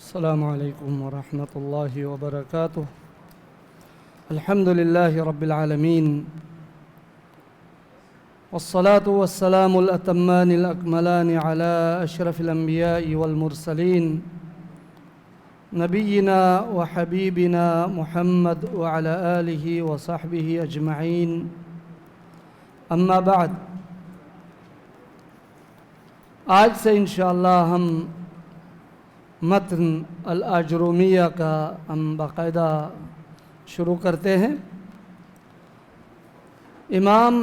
السلام علیکم ورحمۃ اللہ وبرکاتہ۔ الحمد للہ رب العالمین، والصلاة والسلام الأتمان الأكملان على أشرف الأنبياء والمرسلين نبينا وحبيبنا محمد وعلى آله وصحبه أجمعين، أما بعد۔ آج سے انشاءاللہ ہم متن الآجرومیہ کا ہم باقاعدہ شروع کرتے ہیں۔ امام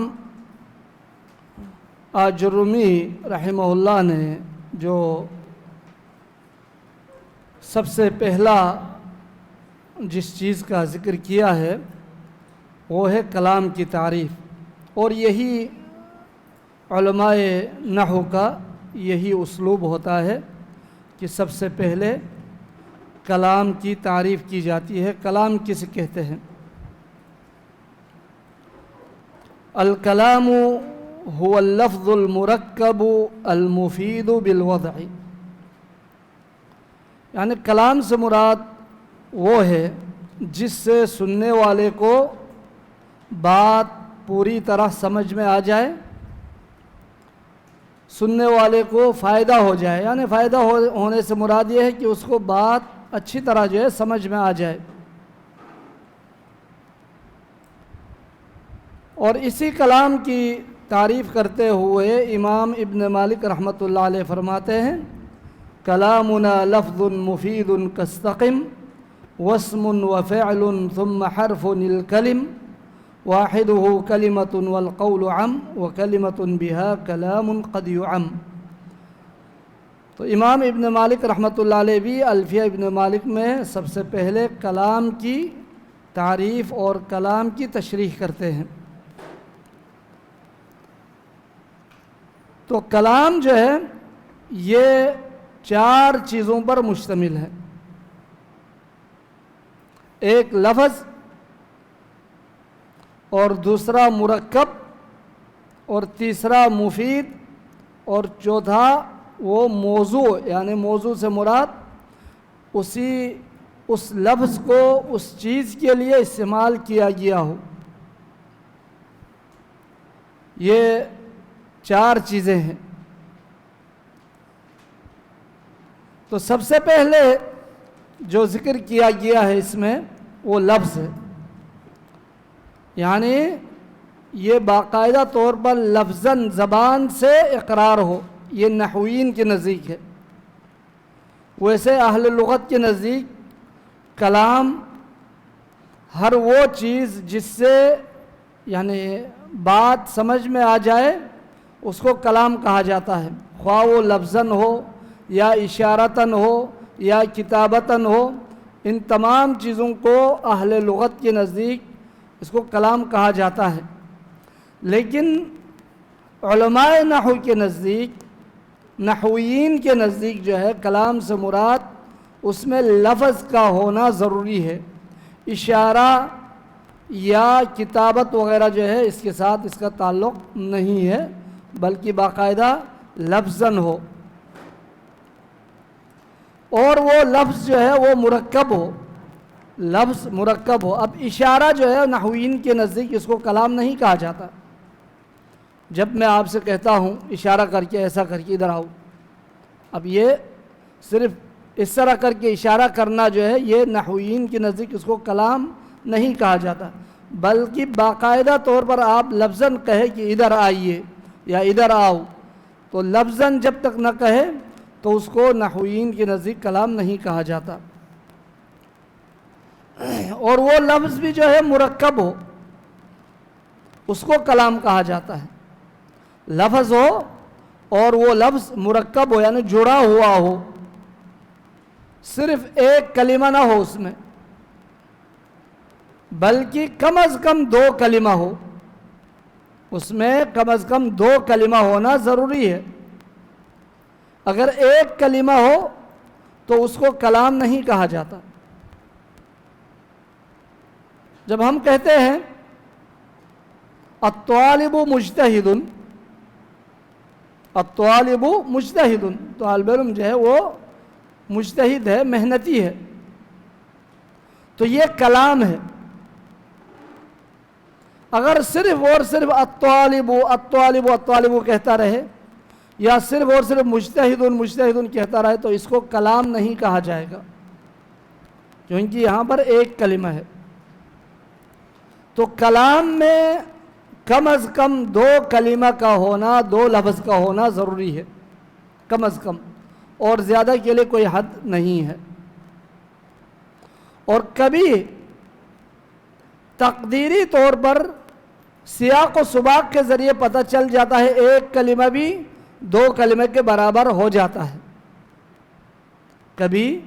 آجرومی رحمہ اللہ نے جو سب سے پہلا جس چیز کا ذکر کیا ہے وہ ہے کلام کی تعریف، اور یہی علماء نحو کا یہی اسلوب ہوتا ہے کہ سب سے پہلے کلام کی تعریف کی جاتی ہے۔ کلام کسے کہتے ہیں؟ الکلام هو اللفظ المرکب المفید بالوضع، یعنی کلام سے مراد وہ ہے جس سے سننے والے کو بات پوری طرح سمجھ میں آ جائے، سننے والے کو فائدہ ہو جائے۔ یعنی فائدہ ہونے سے مراد یہ ہے کہ اس کو بات اچھی طرح جو ہے سمجھ میں آ جائے۔ اور اسی کلام کی تعریف کرتے ہوئے امام ابن مالک رحمۃ اللہ علیہ فرماتے ہیں: کلامنا لفظ مفید کاستقم واسم وفعل ثم حرف الکلم واحدہ کلمۃ والقول عم وکلمۃ بها کلام قد یعم۔ تو امام ابن مالک رحمۃ اللہ علیہ بھی الفیہ ابن مالک میں سب سے پہلے کلام کی تعریف اور کلام کی تشریح کرتے ہیں۔ تو کلام جو ہے یہ 4 چیزوں پر مشتمل ہے: ایک لفظ، اور دوسرا مرکب، اور تیسرا مفید، اور چوتھا وہ موضوع، یعنی موضوع سے مراد اس لفظ کو اس چیز کے لیے استعمال کیا گیا ہو۔ یہ 4 چیزیں ہیں۔ تو سب سے پہلے جو ذکر کیا گیا ہے اس میں وہ لفظ ہے، یعنی یہ باقاعدہ طور پر لفظاً زبان سے اقرار ہو، یہ نحویین کے نزدیک ہے۔ ویسے اہل لغت کے نزدیک کلام ہر وہ چیز جس سے یعنی بات سمجھ میں آ جائے اس کو کلام کہا جاتا ہے، خواہ وہ لفظاً ہو یا اشارتاً ہو یا کتابتاً ہو۔ ان تمام چیزوں کو اہل لغت کے نزدیک اس کو کلام کہا جاتا ہے۔ لیکن علماء نحو کے نزدیک، نحویین کے نزدیک جو ہے کلام سے مراد اس میں لفظ کا ہونا ضروری ہے، اشارہ یا کتابت وغیرہ جو ہے اس کے ساتھ اس کا تعلق نہیں ہے، بلکہ باقاعدہ لفظاً ہو، اور وہ لفظ جو ہے وہ مرکب ہو، لفظ مرکب ہو۔ اب اشارہ جو ہے نحویین کے نزدیک اس کو کلام نہیں کہا جاتا۔ جب میں آپ سے کہتا ہوں اشارہ کر کے ایسا کر کے ادھر آؤ، اب یہ صرف اس طرح کر کے اشارہ کرنا جو ہے یہ نحویین کے نزدیک اس کو کلام نہیں کہا جاتا، بلکہ باقاعدہ طور پر آپ لفظاً کہے کہ ادھر آئیے یا ادھر آؤ، تو لفظاً جب تک نہ کہے تو اس کو نحویین کے نزدیک کلام نہیں کہا جاتا۔ اور وہ لفظ بھی جو ہے مرکب ہو اس کو کلام کہا جاتا ہے۔ لفظ ہو اور وہ لفظ مرکب ہو یعنی جڑا ہوا ہو، صرف ایک کلمہ نہ ہو اس میں، بلکہ کم از کم 2 کلمہ ہو، اس میں کم از کم 2 کلمہ ہونا ضروری ہے۔ اگر ایک کلمہ ہو تو اس کو کلام نہیں کہا جاتا۔ جب ہم کہتے ہیں الطالب مجتہد، الطالب مجتہد، طالب علم جو ہے وہ مجتہد ہے، محنتی ہے، تو یہ کلام ہے۔ اگر صرف اور صرف الطالب الطالب الطالب کہتا رہے یا صرف اور صرف مجتہد مجتہد کہتا رہے تو اس کو کلام نہیں کہا جائے گا، کیونکہ یہاں پر ایک کلمہ ہے۔ تو کلام میں کم از کم دو کلمہ کا ہونا، دو لفظ کا ہونا ضروری ہے، کم از کم، اور زیادہ کے لیے کوئی حد نہیں ہے۔ اور کبھی تقدیری طور پر سیاق و سباق کے ذریعے پتہ چل جاتا ہے، ایک کلمہ بھی دو کلمے کے برابر ہو جاتا ہے۔ کبھی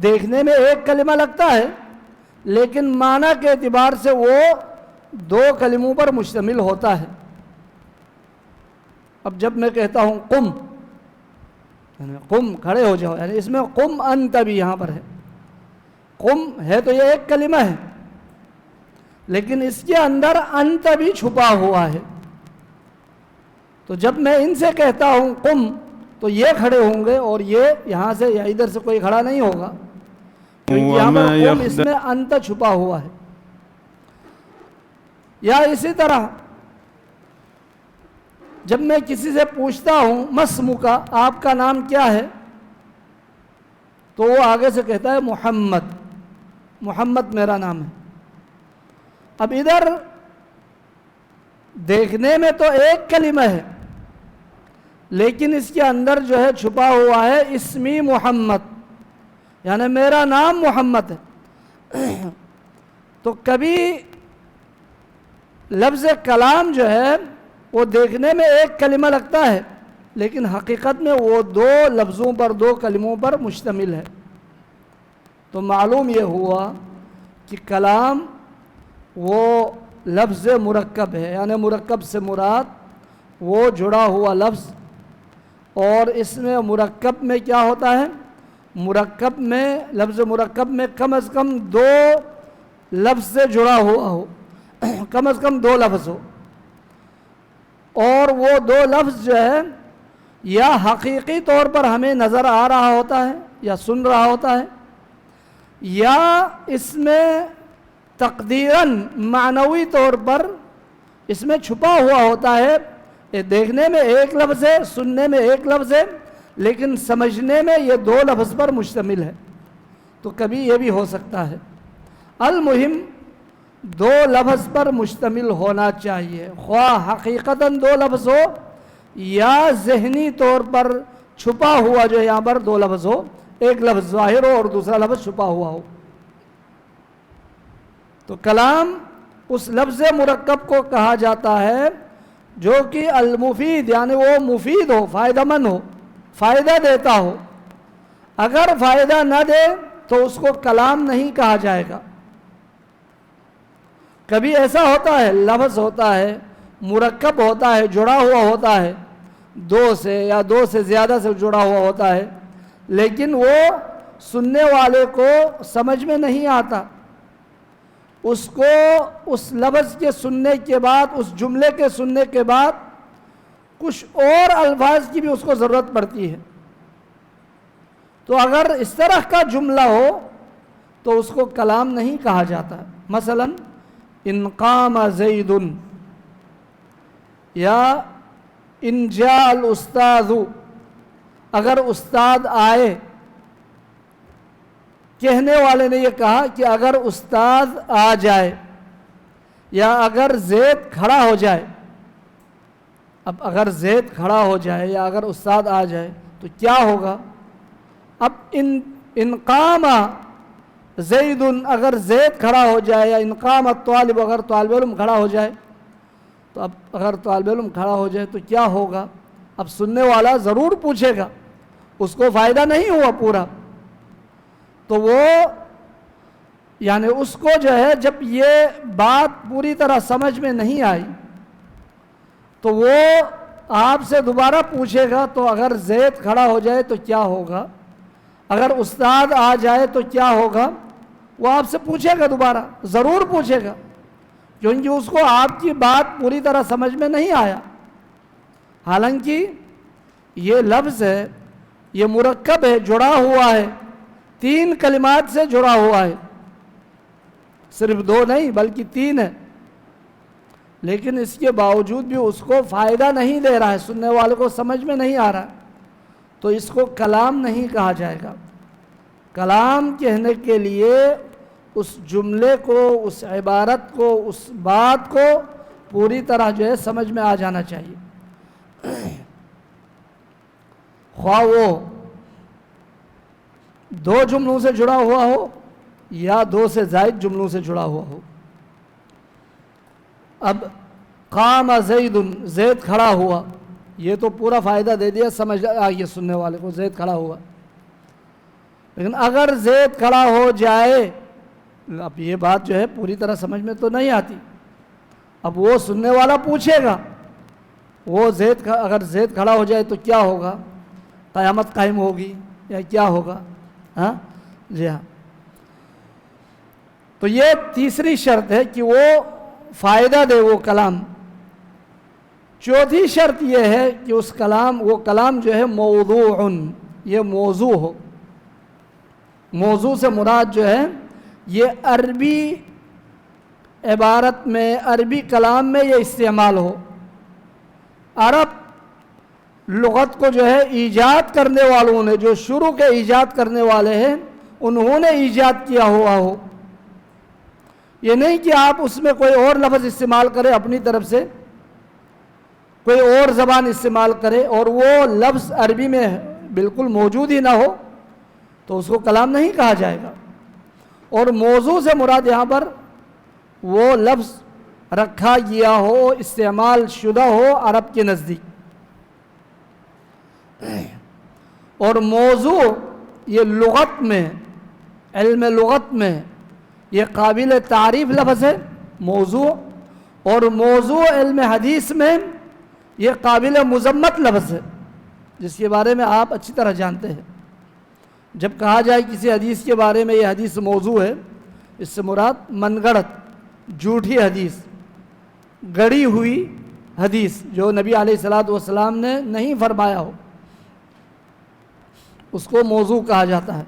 دیکھنے میں ایک کلمہ لگتا ہے لیکن معنی کے اعتبار سے وہ دو کلموں پر مشتمل ہوتا ہے۔ اب جب میں کہتا ہوں قم، یعنی قم کھڑے ہو جاؤ، یعنی اس میں قم انت بھی یہاں پر ہے۔ قم ہے تو یہ ایک کلمہ ہے، لیکن اس کے اندر انت بھی چھپا ہوا ہے۔ تو جب میں ان سے کہتا ہوں قم تو یہ کھڑے ہوں گے اور یہ یہاں سے یا ادھر سے کوئی کھڑا نہیں ہوگا، کیونکہ یہاں پر قم اس میں انت چھپا ہوا ہے۔ یا اسی طرح جب میں کسی سے پوچھتا ہوں مسموکا، آپ کا نام کیا ہے، تو وہ آگے سے کہتا ہے محمد، محمد میرا نام ہے۔ اب ادھر دیکھنے میں تو ایک کلمہ ہے لیکن اس کے اندر جو ہے چھپا ہوا ہے اسمی محمد، یعنی میرا نام محمد ہے۔ تو کبھی لفظ کلام جو ہے وہ دیکھنے میں ایک کلمہ لگتا ہے لیکن حقیقت میں وہ دو لفظوں پر، دو کلموں پر مشتمل ہے۔ تو معلوم یہ ہوا کہ کلام وہ لفظ مرکب ہے، یعنی مرکب سے مراد وہ جڑا ہوا لفظ، اور اس میں مرکب میں کیا ہوتا ہے، مرکب میں، لفظ مرکب میں کم از کم دو لفظ سے جڑا ہوا ہو، کم از کم دو لفظ ہو، اور وہ دو لفظ جو ہے یا حقیقی طور پر ہمیں نظر آ رہا ہوتا ہے یا سن رہا ہوتا ہے، یا اس میں تقدیراً معنوی طور پر اس میں چھپا ہوا ہوتا ہے۔ یہ دیکھنے میں ایک لفظ ہے، سننے میں ایک لفظ ہے، لیکن سمجھنے میں یہ دو لفظ پر مشتمل ہے۔ تو کبھی یہ بھی ہو سکتا ہے۔ المہم دو لفظ پر مشتمل ہونا چاہیے، خواہ حقیقتاً دو لفظ ہو یا ذہنی طور پر چھپا ہوا جو یہاں پر دو لفظ ہو، ایک لفظ ظاہر ہو اور دوسرا لفظ چھپا ہوا ہو۔ تو کلام اس لفظ مرکب کو کہا جاتا ہے جو کہ المفید، یعنی وہ مفید ہو، فائدہ مند ہو، فائدہ دیتا ہو۔ اگر فائدہ نہ دے تو اس کو کلام نہیں کہا جائے گا۔ کبھی ایسا ہوتا ہے، لفظ ہوتا ہے، مرکب ہوتا ہے، جڑا ہوا ہوتا ہے، دو سے یا دو سے زیادہ سے جڑا ہوا ہوتا ہے، لیکن وہ سننے والے کو سمجھ میں نہیں آتا، اس کو اس لفظ کے سننے کے بعد، اس جملے کے سننے کے بعد کچھ اور الفاظ کی بھی اس کو ضرورت پڑتی ہے۔ تو اگر اس طرح کا جملہ ہو تو اس کو کلام نہیں کہا جاتا۔ مثلا ان قام زید، یا ان جاء الاستاذ، اگر استاد آئے، کہنے والے نے یہ کہا کہ اگر استاد آ جائے یا اگر زید کھڑا ہو جائے۔ اب اگر زید کھڑا ہو جائے یا اگر استاد آ جائے تو کیا ہوگا؟ اب ان قام زید، اگر زید کھڑا ہو جائے، یا ان قام الطالب، اگر طالب علم کھڑا ہو جائے، تو اب اگر طالب علم کھڑا ہو جائے تو کیا ہوگا؟ اب سننے والا ضرور پوچھے گا، اس کو فائدہ نہیں ہوا پورا، تو وہ یعنی اس کو جو ہے جب یہ بات پوری طرح سمجھ میں نہیں آئی تو وہ آپ سے دوبارہ پوچھے گا، تو اگر زید کھڑا ہو جائے تو کیا ہوگا، اگر استاد آ جائے تو کیا ہوگا، وہ آپ سے پوچھے گا، دوبارہ ضرور پوچھے گا۔ کیونکہ اس کو آپ کی بات پوری طرح سمجھ میں نہیں آیا. حالانکہ یہ لفظ ہے، یہ مرکب ہے، جڑا ہوا ہے، 3 کلمات سے جڑا ہوا ہے، صرف 2 نہیں بلکہ 3 ہے. لیکن اس کے باوجود بھی اس کو فائدہ نہیں دے رہا ہے، سننے والے کو سمجھ میں نہیں آ رہا، تو اس کو کلام نہیں کہا جائے گا. کلام کہنے کے لیے اس جملے کو، اس عبارت کو، اس بات کو پوری طرح جو ہے سمجھ میں آ جانا چاہیے، خواہ وہ 2 جملوں سے جڑا ہوا ہو یا 2 سے زائد جملوں سے جڑا ہوا ہو. اب قام زید، زید کھڑا ہوا، یہ تو پورا فائدہ دے دیا، سمجھ آئیے سننے والے کو، زید کھڑا ہوا. لیکن اگر زید کھڑا ہو جائے، اب یہ بات جو ہے پوری طرح سمجھ میں تو نہیں آتی. اب وہ سننے والا پوچھے گا، وہ اگر زید کھڑا ہو جائے تو کیا ہوگا؟ قیامت قائم ہوگی یا کیا ہوگا؟ ہاں جی ہاں. تو یہ تیسری شرط ہے کہ وہ فائدہ دے وہ کلام. چوتھی شرط یہ ہے کہ وہ کلام جو ہے موضوع، یہ موضوع ہو. موضوع سے مراد جو ہے یہ عربی عبارت میں، عربی کلام میں یہ استعمال ہو. عرب لغت کو جو ہے ایجاد کرنے والوں نے، جو شروع کے ایجاد کرنے والے ہیں، انہوں نے ایجاد کیا ہوا ہو. یہ نہیں کہ آپ اس میں کوئی اور لفظ استعمال کرے، اپنی طرف سے کوئی اور زبان استعمال کرے اور وہ لفظ عربی میں بالکل موجود ہی نہ ہو، تو اس کو کلام نہیں کہا جائے گا. اور موضوع سے مراد یہاں پر وہ لفظ رکھا گیا ہو، استعمال شدہ ہو عرب کے نزدیک. اور موضوع یہ لغت میں، علم لغت میں یہ قابل تعریف لفظ ہے موضوع. اور موضوع علم حدیث میں یہ قابل مذمت لفظ ہے، جس کے بارے میں آپ اچھی طرح جانتے ہیں. جب کہا جائے کسی حدیث کے بارے میں یہ حدیث موضوع ہے، اس سے مراد من گڑت، جھوٹی حدیث، گڑی ہوئی حدیث جو نبی علیہ الصلوۃ والسلام نے نہیں فرمایا ہو، اس کو موضوع کہا جاتا ہے.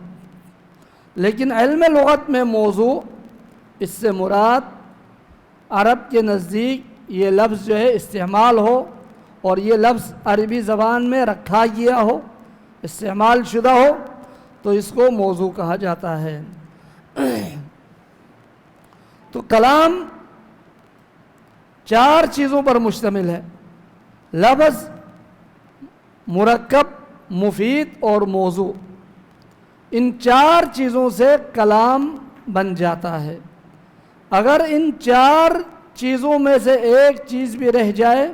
لیکن علم لغت میں موضوع، اس سے مراد عرب کے نزدیک یہ لفظ جو ہے استعمال ہو اور یہ لفظ عربی زبان میں رکھا گیا ہو، استعمال شدہ ہو، تو اس کو موضوع کہا جاتا ہے. تو کلام 4 چیزوں پر مشتمل ہے: لفظ، مرکب، مفید اور موضوع. ان 4 چیزوں سے کلام بن جاتا ہے. اگر ان 4 چیزوں میں سے ایک چیز بھی رہ جائے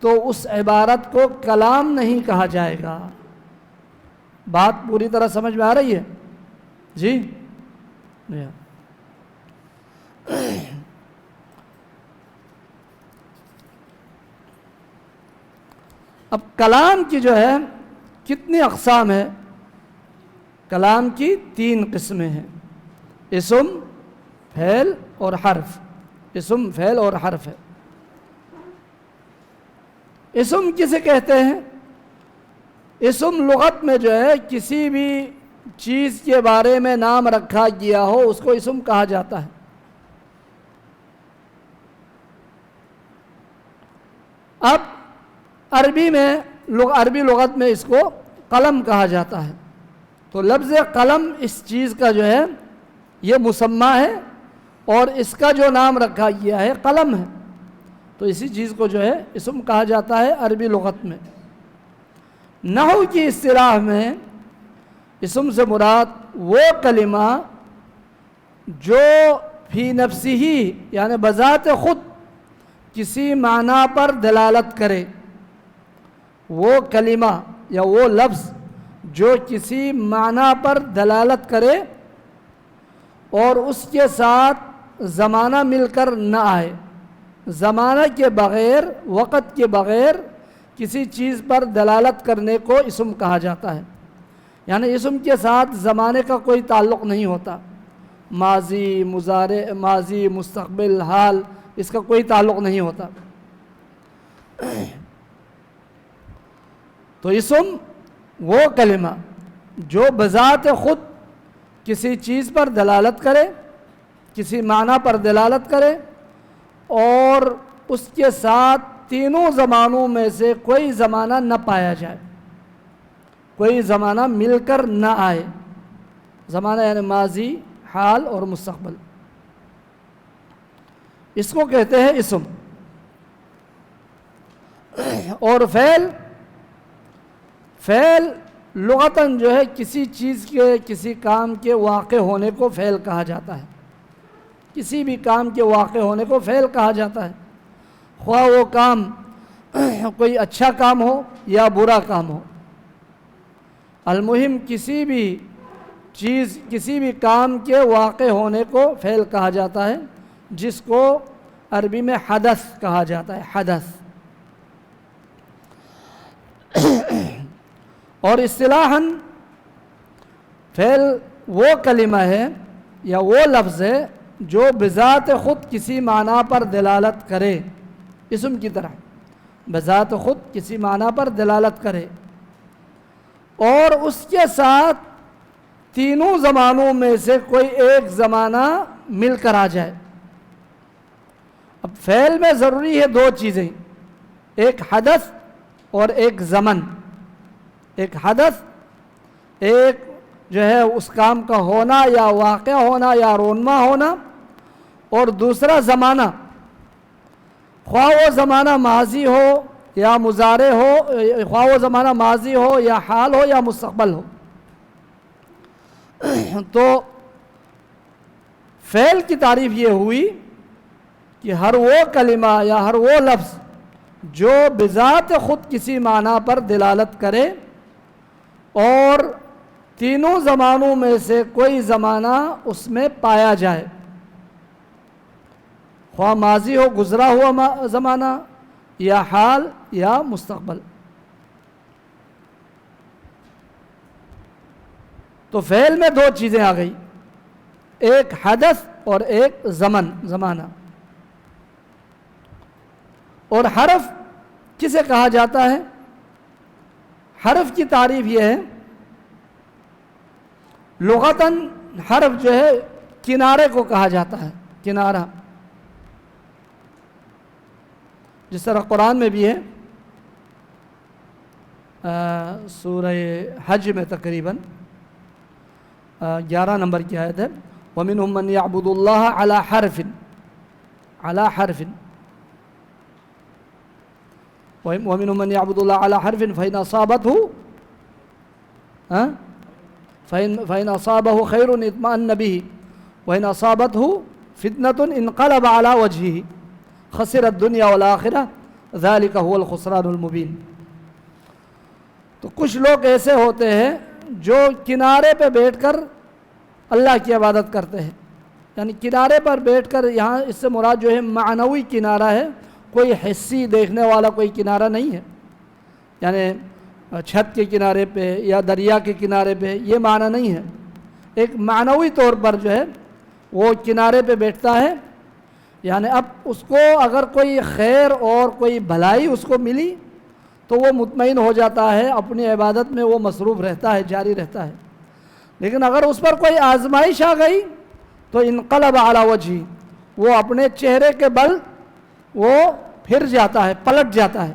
تو اس عبارت کو کلام نہیں کہا جائے گا. بات پوری طرح سمجھ میں آ رہی ہے؟ جی. اب کلام کی جو ہے کتنی اقسام ہے؟ کلام کی 3 قسمیں ہیں: اسم، فعل اور حرف. اسم، فعل اور حرف ہے. اسم کسے کہتے ہیں؟ اسم لغت میں جو ہے کسی بھی چیز کے بارے میں نام رکھا گیا ہو اس کو اسم کہا جاتا ہے. اب عربی لغت میں اس کو قلم کہا جاتا ہے. تو لفظ قلم اس چیز کا جو ہے یہ مسمى ہے اور اس کا جو نام رکھا گیا ہے قلم ہے. تو اسی چیز کو جو ہے اسم کہا جاتا ہے عربی لغت میں. نحو کی اصطلاح میں اسم سے مراد وہ کلمہ جو فی نفسی ہی یعنی بذات خود کسی معنی پر دلالت کرے. وہ کلمہ یا وہ لفظ جو کسی معنی پر دلالت کرے اور اس کے ساتھ زمانہ مل کر نہ آئے. زمانہ کے بغیر، وقت کے بغیر کسی چیز پر دلالت کرنے کو اسم کہا جاتا ہے. یعنی اسم کے ساتھ زمانے کا کوئی تعلق نہیں ہوتا. ماضی، مضارع، ماضی، مستقبل، حال، اس کا کوئی تعلق نہیں ہوتا۔ تو اسم وہ کلمہ جو بذات خود کسی چیز پر دلالت کرے، کسی معنی پر دلالت کرے، اور اس کے ساتھ تینوں زمانوں میں سے کوئی زمانہ نہ پایا جائے، کوئی زمانہ مل کر نہ آئے۔ زمانہ یعنی ماضی، حال اور مستقبل، اس کو کہتے ہیں اسم۔ اور فعل لغتاً جو ہے کسی چیز کے، کسی کام کے واقع ہونے کو فعل کہا جاتا ہے۔ کسی بھی کام کے واقع ہونے کو فعل کہا جاتا ہے، خواہ وہ کام کوئی اچھا کام ہو یا برا کام ہو۔ المہم کسی بھی چیز، کسی بھی کام کے واقع ہونے کو فعل کہا جاتا ہے، جس کو عربی میں حدث کہا جاتا ہے، حدث۔ اور اصطلاحاً فعل وہ کلمہ ہے یا وہ لفظ ہے جو بذات خود کسی معنی پر دلالت کرے، اسم کی طرح بذات خود کسی معنی پر دلالت کرے، اور اس کے ساتھ تینوں زمانوں میں سے کوئی ایک زمانہ مل کر آ جائے۔ اب فعل میں ضروری ہے دو چیزیں، ایک حدث اور ایک زمن۔ ایک حدث، ایک جو ہے اس کام کا ہونا یا واقع ہونا یا رونما ہونا، اور دوسرا زمانہ، خواہ وہ زمانہ ماضی ہو یا مضارع ہو، خواہ وہ زمانہ ماضی ہو یا حال ہو یا مستقبل ہو۔ تو فعل کی تعریف یہ ہوئی کہ ہر وہ کلمہ یا ہر وہ لفظ جو بذات خود کسی معنی پر دلالت کرے اور تینوں زمانوں میں سے کوئی زمانہ اس میں پایا جائے، خواہ ماضی ہو، گزرا ہوا زمانہ، یا حال یا مستقبل۔ تو فعل میں دو چیزیں آ گئی، ایک حدث اور ایک زمانہ۔ اور حرف کسے کہا جاتا ہے؟ حرف کی تعریف یہ ہے، لغتاً حرف جو ہے کنارے کو کہا جاتا ہے، کنارہ۔ جس طرح قرآن میں بھی ہے، سورہ حج میں تقریباً 11 نمبر کی آیت ہے، وَمِنْهُمْ مَنْ يَعْبُدُ اللَّهَ عَلَى حَرْفٍ وَمِنْهُمْ مَنْ يَعْبُدُ اللَّهَ عَلَى حَرْفٍ فَإِنْ أَصَابَهُ خَيْرٌ اطْمَأَنَّ بِهِ وَإِنْ أَصَابَتْهُ فِتْنَةٌ انقلب عَلَى وَجْهِهِ خَسِرَ الدُّنْيَا وَالْآخِرَةَ ذَلِكَ هُوَ الْخُسْرَانُ الْمُبِينُ۔ تو کچھ لوگ ایسے ہوتے ہیں جو کنارے پہ بیٹھ کر اللہ کی عبادت کرتے ہیں، یعنی کنارے پر بیٹھ کر، یہاں اس سے مراد جو ہے معنوی کنارہ ہے، کوئی حسی دیکھنے والا کوئی کنارہ نہیں ہے، یعنی چھت کے کنارے پہ یا دریا کے کنارے پہ، یہ معنی نہیں ہے۔ ایک معنوی طور پر جو ہے وہ کنارے پہ بیٹھتا ہے، یعنی اب اس کو اگر کوئی خیر اور کوئی بھلائی اس کو ملی تو وہ مطمئن ہو جاتا ہے، اپنی عبادت میں وہ مصروف رہتا ہے، جاری رہتا ہے۔ لیکن اگر اس پر کوئی آزمائش آ گئی تو انقلب علی وجہی، وہ اپنے چہرے کے بل وہ پھر جاتا ہے، پلٹ جاتا ہے،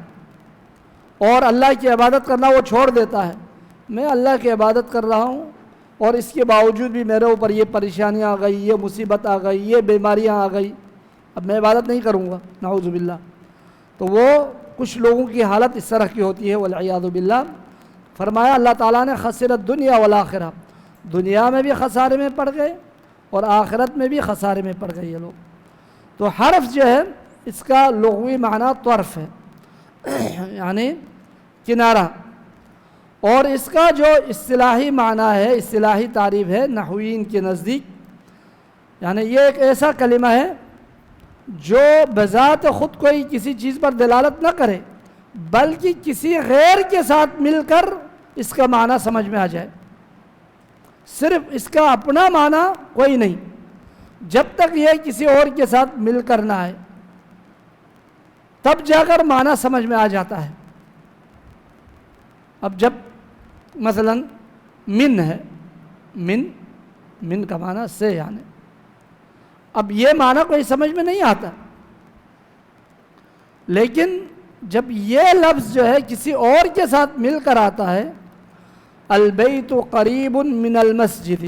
اور اللہ کی عبادت کرنا وہ چھوڑ دیتا ہے۔ میں اللہ کی عبادت کر رہا ہوں اور اس کے باوجود بھی میرے اوپر یہ پریشانیاں آ گئی، یہ مصیبت آ گئی، یہ بیماریاں آ گئی، اب میں عبادت نہیں کروں گا، نعوذ باللہ۔ تو وہ کچھ لوگوں کی حالت اس طرح کی ہوتی ہے، والعیاذ باللہ۔ فرمایا اللہ تعالیٰ نے خسر الدنیا والآخرہ، دنیا میں بھی خسارے میں پڑ گئے اور آخرت میں بھی خسارے میں پڑ گئے یہ لوگ۔ تو حرف جو ہے اس کا لغوی معنی طرف ہے، یعنی کنارہ، اور اس کا جو اصطلاحی معنی ہے، اصطلاحی تعریف ہے نحویین کے نزدیک، یعنی یہ ایک ایسا کلمہ ہے جو بذات خود کوئی کسی چیز پر دلالت نہ کرے، بلکہ کسی غیر کے ساتھ مل کر اس کا معنی سمجھ میں آ جائے۔ صرف اس کا اپنا معنی کوئی نہیں، جب تک یہ کسی اور کے ساتھ مل کر نہ آئے۔ تب جا کر معنی سمجھ میں آ جاتا ہے۔ اب جب مثلا من ہے، من کا معنی سے یعنی، اب یہ معنی کوئی سمجھ میں نہیں آتا، لیکن جب یہ لفظ جو ہے کسی اور کے ساتھ مل کر آتا ہے، البیت قریب من المسجد،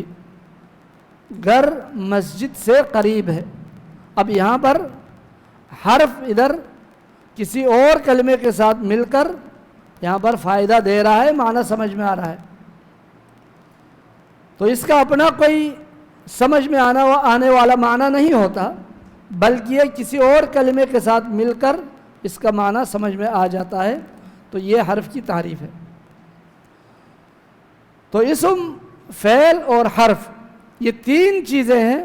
گھر مسجد سے قریب ہے، اب یہاں پر حرف ادھر کسی اور کلمے کے ساتھ مل کر یہاں پر فائدہ دے رہا ہے، معنی سمجھ میں آ رہا ہے، تو اس کا اپنا کوئی سمجھ میں آنے والا معنی نہیں ہوتا، بلکہ یہ کسی اور کلمے کے ساتھ مل کر اس کا معنی سمجھ میں آ جاتا ہے، تو یہ حرف کی تعریف ہے۔ تو اسم، فعل اور حرف یہ تین چیزیں ہیں،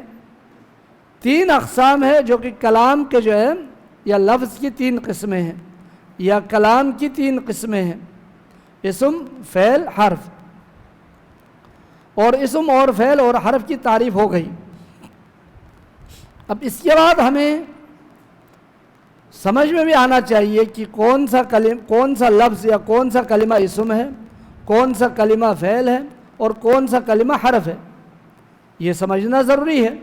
تین اقسام ہیں جو کہ کلام کے جو ہے یا لفظ کی تین قسمیں ہیں، یا کلام کی تین قسمیں ہیں، اسم، فعل، حرف۔ اور اسم اور فعل اور حرف کی تعریف ہو گئی۔ اب اس کے بعد ہمیں سمجھ میں بھی آنا چاہیے کہ کون سا لفظ یا کون سا کلمہ اسم ہے، کون سا کلمہ فعل ہے اور کون سا کلمہ حرف ہے، یہ سمجھنا ضروری ہے۔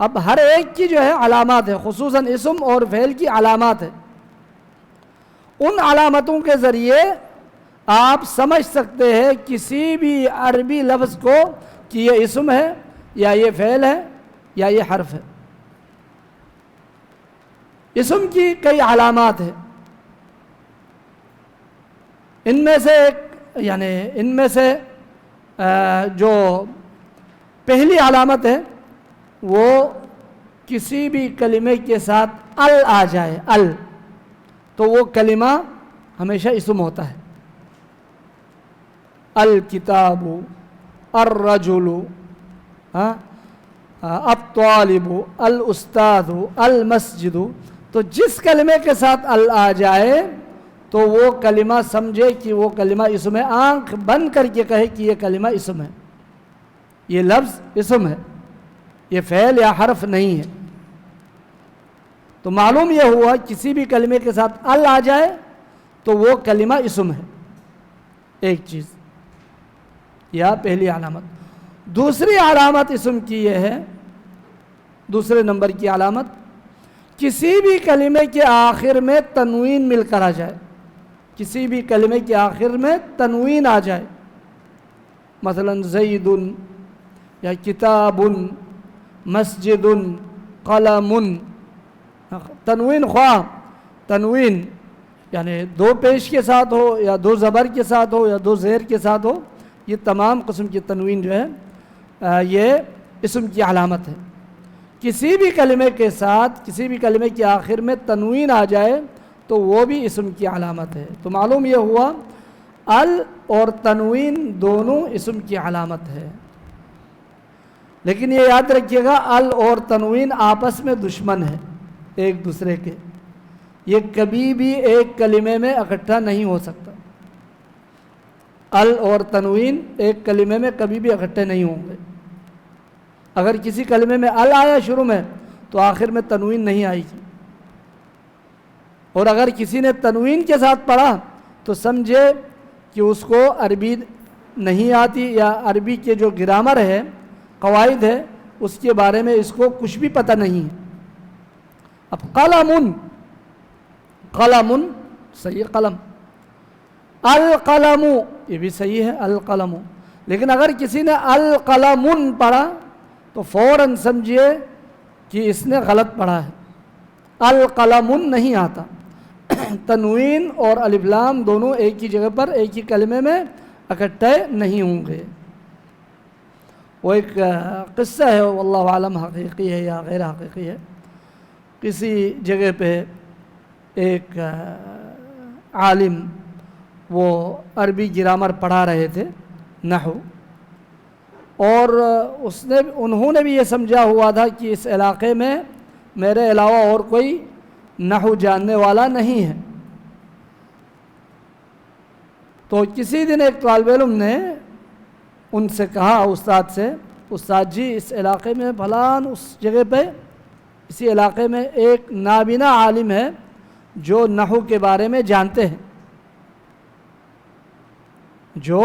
اب ہر ایک کی جو ہے علامات ہے، خصوصاً اسم اور فعل کی علامات ہے، ان علامتوں کے ذریعے آپ سمجھ سکتے ہیں کسی بھی عربی لفظ کو کہ یہ اسم ہے یا یہ فعل ہے یا یہ حرف ہے۔ اسم کی کئی علامات ہیں، ان میں سے جو پہلی علامت ہے وہ کسی بھی کلمے کے ساتھ ال آ جائے، ال، تو وہ کلمہ ہمیشہ اسم ہوتا ہے۔ الکتاب، الرجل، الطالب، الاستاذ، المسجد، تو جس کلمے کے ساتھ ال آ جائے تو وہ کلمہ سمجھے کہ وہ کلمہ اسم ہے، آنکھ بند کر کے کہے کہ یہ کلمہ اسم ہے، یہ لفظ اسم ہے، یہ فعل یا حرف نہیں ہے۔ تو معلوم یہ ہوا کسی بھی کلمے کے ساتھ ال آ جائے تو وہ کلمہ اسم ہے، ایک چیز، یا پہلی علامت۔ دوسری علامت اسم کی یہ ہے، دوسرے نمبر کی علامت، کسی بھی کلمے کے آخر میں تنوین مل کر آ جائے، کسی بھی کلمے کے آخر میں تنوین آ جائے، مثلا زید یا کتاب، مسجد، قلم، تنوین یعنی دو پیش کے ساتھ ہو یا دو زبر کے ساتھ ہو یا دو زیر کے ساتھ ہو، یہ تمام قسم کی تنوین جو ہے یہ اسم کی علامت ہے۔ کسی بھی کلمے کے ساتھ، کسی بھی کلمے کے آخر میں تنوین آ جائے تو وہ بھی اسم کی علامت ہے۔ تو معلوم یہ ہوا ال اور تنوین دونوں اسم کی علامت ہے، لیکن یہ یاد رکھیے گا ال اور تنوین آپس میں دشمن ہے ایک دوسرے کے، یہ کبھی بھی ایک کلمے میں اکٹھا نہیں ہو سکتا، ال اور تنوین ایک کلمے میں کبھی بھی اکٹھے نہیں ہوں گے۔ اگر کسی کلمے میں ال آیا شروع میں تو آخر میں تنوین نہیں آئے گی، اور اگر کسی نے تنوین کے ساتھ پڑھا تو سمجھے کہ اس کو عربی نہیں آتی یا عربی کے جو گرامر ہے، قواعد ہے، اس کے بارے میں اس کو کچھ بھی پتہ نہیں ہے۔ اب قلم صحیح ہے، قلم، القلم یہ بھی صحیح ہے، القلم، لیکن اگر کسی نے القلم پڑھا تو فوراً سمجھیے کہ اس نے غلط پڑھا ہے، القلم نہیں آتا۔ تنوین اور الف لام دونوں ایک ہی جگہ پر ایک ہی کلمے میں اکٹھے نہیں ہوں گے۔ وہ ایک قصہ ہے، واللہ عالم حقیقی ہے یا غیر حقیقی ہے، کسی جگہ پہ ایک عالم وہ عربی گرامر پڑھا رہے تھے، نحو، اور انہوں نے بھی یہ سمجھا ہوا تھا کہ اس علاقے میں میرے علاوہ اور کوئی نحو جاننے والا نہیں ہے۔ تو کسی دن ایک طالب علم نے ان سے کہا، استاد سے، استاد جی اس علاقے میں فلان اس جگہ پہ اسی علاقے میں ایک نابینا عالم ہے جو نحو کے بارے میں جانتے ہیں، جو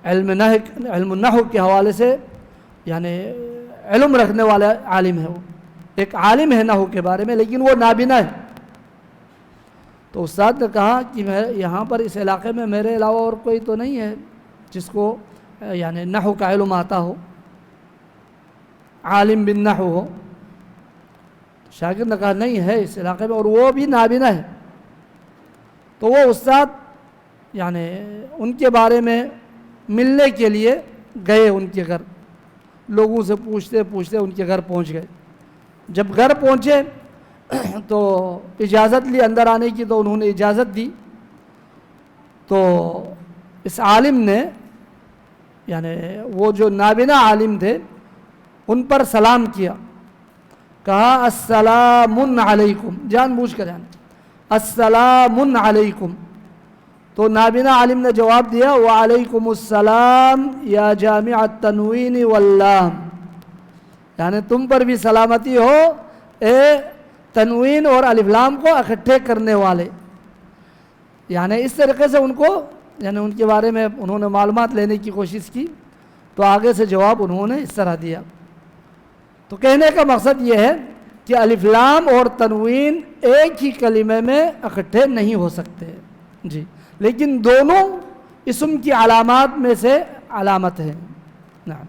علم النحو کے حوالے سے یعنی علم رکھنے والا عالم ہے، وہ ایک عالم ہے نحو کے بارے میں، لیکن وہ نابینا ہے۔ تو استاد نے کہا کہ یہاں پر اس علاقے میں میرے علاوہ اور کوئی تو نہیں ہے جس کو یعنی نحو کا علم آتا ہو، عالم بالنحو ہو۔ شاگرد نے کہا نہیں ہے اس علاقے میں، اور وہ بھی نابینا ہے۔ تو وہ استاد یعنی ان کے بارے میں ملنے کے لیے گئے ان کے گھر، لوگوں سے پوچھتے پوچھتے ان کے گھر پہنچ گئے۔ جب گھر پہنچے تو اجازت لی اندر آنے کی، تو انہوں نے اجازت دی۔ تو اس عالم نے یعنی وہ جو نابینا عالم تھے ان پر سلام کیا، کہا السلام علیکم، جان بوجھ کر السلام علیکم۔ تو نابینا عالم نے جواب دیا وعلیکم السلام یا جامع التنوین واللام، یعنی تم پر بھی سلامتی ہو اے تنوین اور الف لام کو اکٹھے کرنے والے۔ یعنی اس طریقے سے ان کو یعنی ان کے بارے میں انہوں نے معلومات لینے کی کوشش کی، تو آگے سے جواب انہوں نے اس طرح دیا۔ تو کہنے کا مقصد یہ ہے کہ الف لام اور تنوین ایک ہی کلمے میں اکٹھے نہیں ہو سکتے جی، لیکن دونوں اسم کی علامات میں سے علامت ہے۔ نعم۔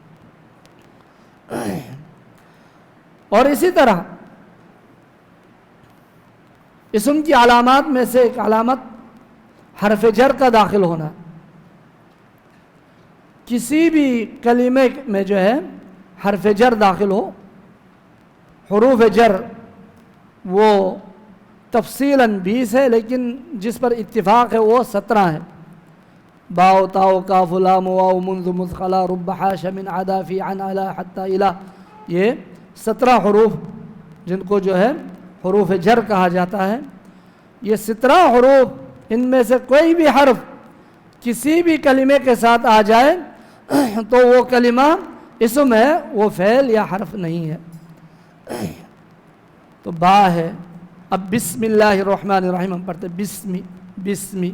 اور اسی طرح اسم کی علامات میں سے ایک علامت حرف جر کا داخل ہونا۔ کسی بھی کلمے میں جو ہے حرف جر داخل ہو، حروف جر وہ تفصیلاً 20 ہے، لیکن جس پر اتفاق ہے وہ 17 ہے۔ باء تاء کاف لام واو منذ مدخلا رب حاش من عدا فی عن علا حتی الہ، یہ 17 حروف جن کو جو ہے حروف جر کہا جاتا ہے۔ یہ 17 حروف، ان میں سے کوئی بھی حرف کسی بھی کلمے کے ساتھ آ جائے تو وہ کلمہ اسم ہے، وہ فعل یا حرف نہیں ہے۔ تو با ہے، اب بسم اللہ الرحمن الرحیم ہم پڑھتے بسمی،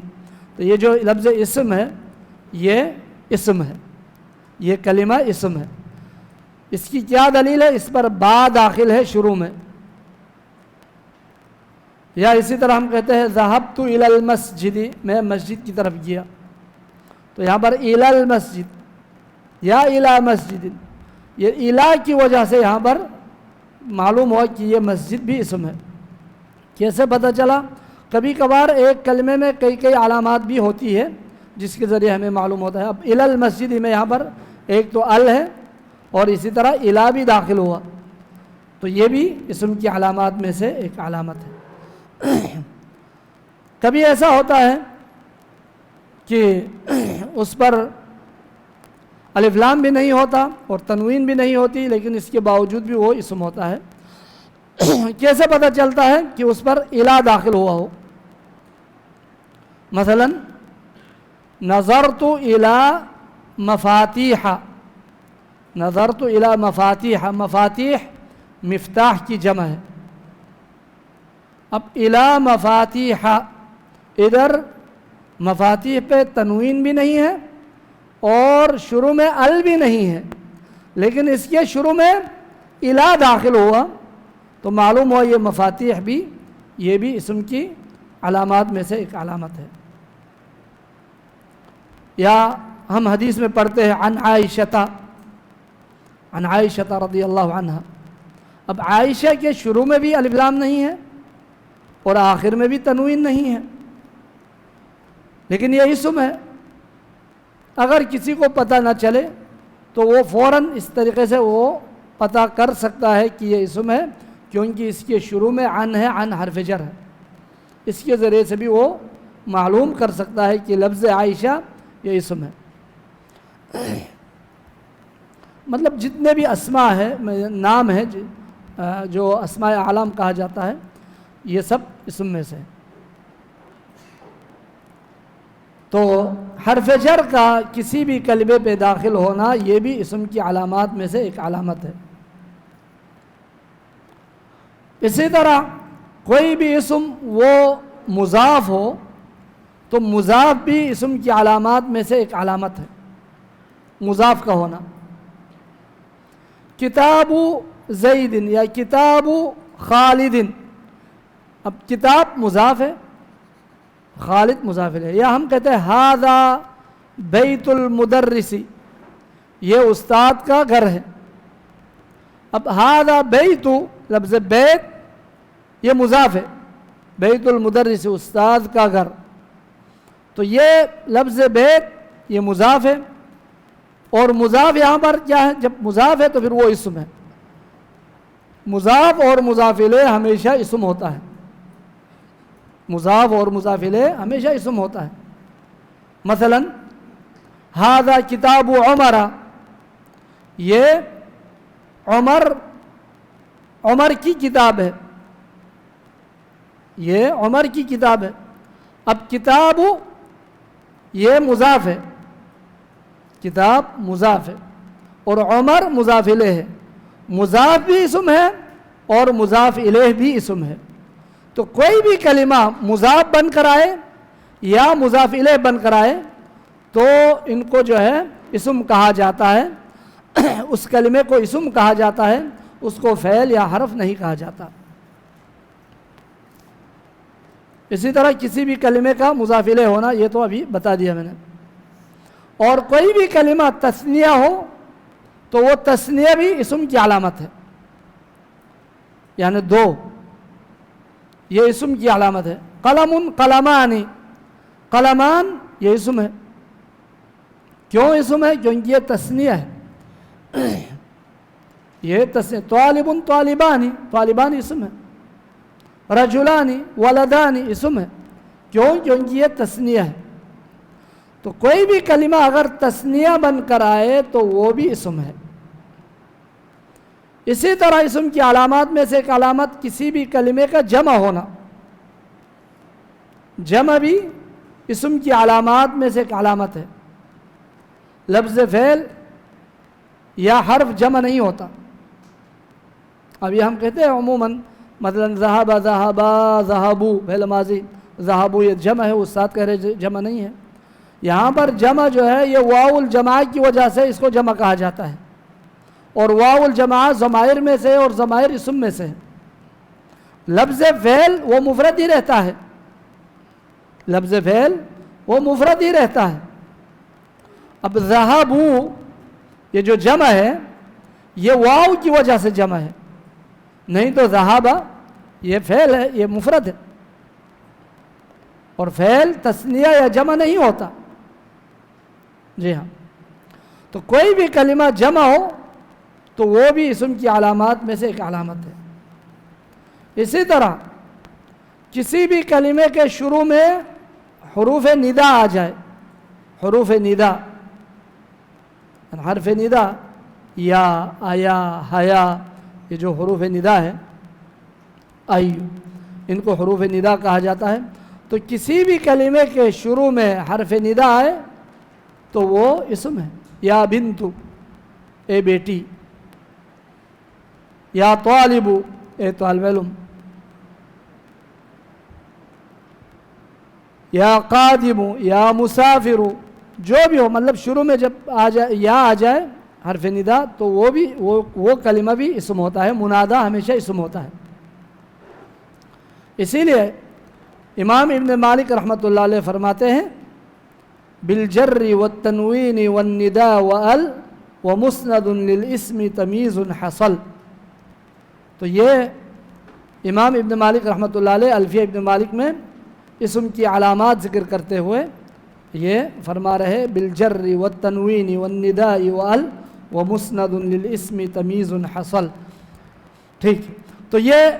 تو یہ جو لفظ اسم ہے یہ اسم ہے، یہ کلمہ اسم ہے۔ اس کی کیا دلیل ہے؟ اس پر با داخل ہے شروع میں۔ یا اسی طرح ہم کہتے ہیں ذہبت الی المسجد، میں مسجد کی طرف گیا، تو یہاں پر الی المسجد یا الی مسجد، یہ الی کی وجہ سے یہاں پر معلوم ہوا کہ یہ مسجد بھی اسم ہے۔ کیسے پتہ چلا؟ کبھی کبھار ایک کلمے میں کئی علامات بھی ہوتی ہے جس کے ذریعے ہمیں معلوم ہوتا ہے۔ اب الی المسجد میں یہاں پر ایک تو ال ہے اور اسی طرح الی بھی داخل ہوا، تو یہ بھی اسم کی علامات میں سے ایک علامت ہے۔ کبھی ایسا ہوتا ہے کہ اس پر الف لام بھی نہیں ہوتا اور تنوین بھی نہیں ہوتی، لیکن اس کے باوجود بھی وہ اسم ہوتا ہے۔ کیسے پتہ چلتا ہے کہ اس پر الی داخل ہوا ہو؟ مثلا نظرت الی مفاتیح، نظرت الی مفاتیح، مفاتیح مفتاح کی جمع ہے۔ اب الی مفاتیح، ادھر مفاتیح پہ تنوین بھی نہیں ہے اور شروع میں ال بھی نہیں ہے، لیکن اس کے شروع میں الی داخل ہوا تو معلوم ہوا یہ مفاتیح بھی، یہ بھی اسم کی علامات میں سے ایک علامت ہے۔ یا ہم حدیث میں پڑھتے ہیں عن عائشہ رضی اللہ عنہا، اب عائشہ کے شروع میں بھی الف لام نہیں ہے اور آخر میں بھی تنوین نہیں ہے، لیکن یہ اسم ہے۔ اگر کسی کو پتہ نہ چلے تو وہ فوراً اس طریقے سے وہ پتہ کر سکتا ہے کہ یہ اسم ہے، کیونکہ اس کے شروع میں عن ہے، عن حرف جر ہے، اس کے ذریعے سے بھی وہ معلوم کر سکتا ہے کہ لفظ عائشہ یہ اسم ہے۔ مطلب جتنے بھی اسماء ہے، نام ہے جو اسماء اعلام کہا جاتا ہے، یہ سب اسم میں سے۔ تو حرف جر کا کسی بھی کلمے پہ داخل ہونا یہ بھی اسم کی علامات میں سے ایک علامت ہے۔ اسی طرح کوئی بھی اسم وہ مضاف ہو تو مضاف بھی اسم کی علامات میں سے ایک علامت ہے، مضاف کا ہونا۔ کتاب زید یا کتاب خالد، اب کتاب مضاف ہے، خالد مضاف ہے، یا ہم کہتے ہیں ھذا بیت المدرس، یہ استاد کا گھر ہے۔ اب ھذا بیت، لفظ بیت یہ مضاف ہے، بیت المدرس استاد کا گھر، تو یہ لفظ بیت یہ مضاف ہے، اور مضاف یہاں پر کیا ہے؟ جب مضاف ہے تو پھر وہ اسم ہے۔ مضاف اور مضاف الیہ ہمیشہ اسم ہوتا ہے، مضاف اور مضاف الیہ ہمیشہ اسم ہوتا ہے۔ مثلا ھذا کتاب عمر، یہ عمر کی کتاب ہے، یہ عمر کی کتاب ہے۔ اب کتاب یہ مضاف ہے، کتاب مضاف ہے، اور عمر مضاف الیہ ہے، مضاف بھی اسم ہے اور مضاف الیہ بھی اسم ہے۔ تو کوئی بھی کلمہ مضاف بن کر آئے یا مضاف الیہ بن کر آئے تو ان کو جو ہے اسم کہا جاتا ہے، اس کلمے کو اسم کہا جاتا ہے، اس کو فعل یا حرف نہیں کہا جاتا۔ اسی طرح کسی بھی کلمے کا مضاف الیہ ہونا یہ تو ابھی بتا دیا میں نے، اور کوئی بھی کلمہ تثنیہ ہو تو وہ تثنیہ بھی اسم کی علامت ہے، یعنی دو، یہ اسم کی علامت ہے۔ قلم قلمان، قلمان یہ اسم ہے، کیوں اسم ہے؟ کیونکہ یہ تثنیہ ہے، یہ تثنیہ۔ طالب طالبان، طالبان اسم ہے۔ رجلان ولدان اسم ہے، کیوں؟ کیونکہ یہ تثنیہ ہے۔ تو کوئی بھی کلمہ اگر تثنیہ بن کر آئے تو وہ بھی اسم ہے۔ اسی طرح اسم کی علامات میں سے ایک علامت کسی بھی کلمے کا جمع ہونا، جمع بھی اسم کی علامات میں سے ایک علامت ہے۔ لفظ فعل یا حرف جمع نہیں ہوتا۔ ابھی ہم کہتے ہیں عموماً مثلا ذہب ذہبا ذہبو، فعل ماضی، ذہبو یہ جمع ہے، استاد کہہ رہے جمع نہیں ہے۔ یہاں پر جمع جو ہے یہ واو الجماع کی وجہ سے اس کو جمع کہا جاتا ہے، اور واو الجماع ضمائر میں سے اور ضمائر اسم میں سے ہے۔ لفظ فعل وہ مفرد ہی رہتا ہے، لفظ فعل وہ مفرد ہی رہتا ہے۔ اب ذہبو یہ جو جمع ہے یہ واو کی وجہ سے جمع ہے، نہیں تو ذہابہ یہ فعل ہے، یہ مفرد ہے، اور فعل تثنیہ یا جمع نہیں ہوتا۔ جی ہاں، تو کوئی بھی کلمہ جمع ہو تو وہ بھی اسم کی علامات میں سے ایک علامت ہے۔ اسی طرح کسی بھی کلمے کے شروع میں حروف ندا آ جائے، حروف ندا، حرف ندا، یا، آیا، حیا، یہ جو حروف ندا ہے، ایو، ان کو حروف ندا کہا جاتا ہے۔ تو کسی بھی کلمے کے شروع میں حرف ندا آئے تو وہ اسم ہے۔ یا بنتو، اے بیٹی، یا طالبو، اے طالب علم، یا قادمو، یا مسافرو، جو بھی ہو، مطلب شروع میں جب آ جائے یا آ جائے حرف ندا تو وہ بھی وہ کلمہ بھی اسم ہوتا ہے، منادہ ہمیشہ اسم ہوتا ہے۔ اسی لیے امام ابن مالک رحمۃ اللہ علیہ فرماتے ہیں بالجر والتنوین والنداء وال ومسند للاسم تمیز حصل۔ تو یہ امام ابن مالک رحمۃ اللہ علیہ الفیہ ابن مالک میں اسم کی علامات ذکر کرتے ہوئے یہ فرما رہے بالجر والتنوین والنداء وال ومسند للاسم تمیز حصل۔ ٹھیک، تو یہ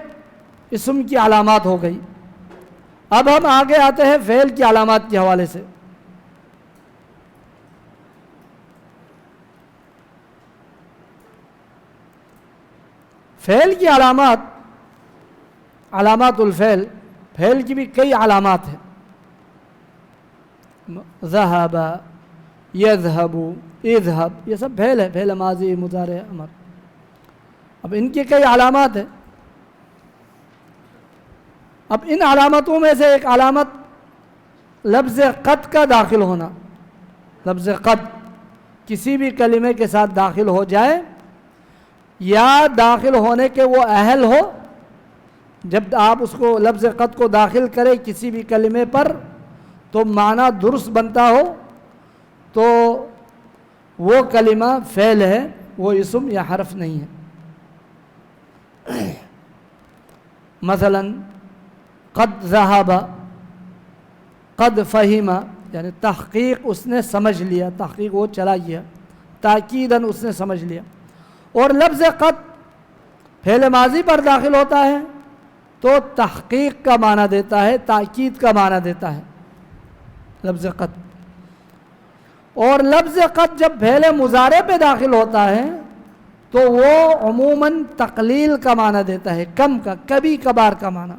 اسم کی علامات ہو گئی۔ اب ہم آگے آتے ہیں فعل کی علامات کے حوالے سے۔ فعل کی علامات، علامات الفعل، فعل کی بھی کئی علامات ہیں۔ ذہب، یذہب، اذہب، یہ سب فعل ہے، فعل ماضی، مضارع، امر۔ اب ان کی کئی علامات ہیں۔ اب ان علامتوں میں سے ایک علامت لفظ قد کا داخل ہونا. لفظ قد کسی بھی کلمے کے ساتھ داخل ہو جائے یا داخل ہونے کے وہ اہل ہو. جب آپ اس کو لفظ قد کو داخل کرے کسی بھی کلمے پر تو معنی درست بنتا ہو تو وہ کلمہ فعل ہے، وہ اسم یا حرف نہیں ہے. مثلا قد ذہب، قد فہم، یعنی تحقیق اس نے سمجھ لیا، تحقیق وہ چلا گیا، تاکیداً اس نے سمجھ لیا. اور لفظ قد فعل ماضی پر داخل ہوتا ہے تو تحقیق کا معنی دیتا ہے، تاکید کا معنی دیتا ہے لفظ قد. اور لفظ قد جب فعل مضارع پہ داخل ہوتا ہے تو وہ عموماً تقلیل کا معنی دیتا ہے، کم کا، کبھی کبھار کا معنی.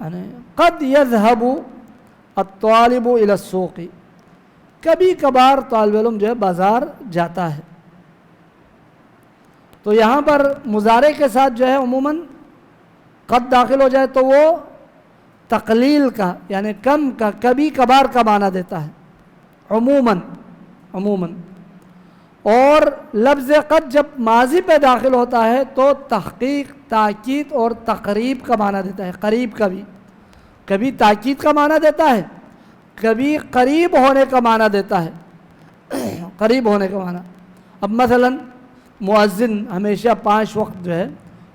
یعنی قد یذهب الطالب الى السوق، کبھی کبھار طالب علم جو ہے بازار جاتا ہے. تو یہاں پر مضارع کے ساتھ جو ہے عموماً قد داخل ہو جائے تو وہ تقلیل کا یعنی کم کا، کبھی کبھار کا معنی دیتا ہے عموماً. اور لفظ قد جب ماضی پہ داخل ہوتا ہے تو تحقیق، تاکید اور تقریب کا معنی دیتا ہے، قریب کا بھی. کبھی تاکید کا معنی دیتا ہے، کبھی قریب ہونے کا معنی دیتا ہے، قریب ہونے کا معنی. اب مثلا مؤذن ہمیشہ 5 وقت جو ہے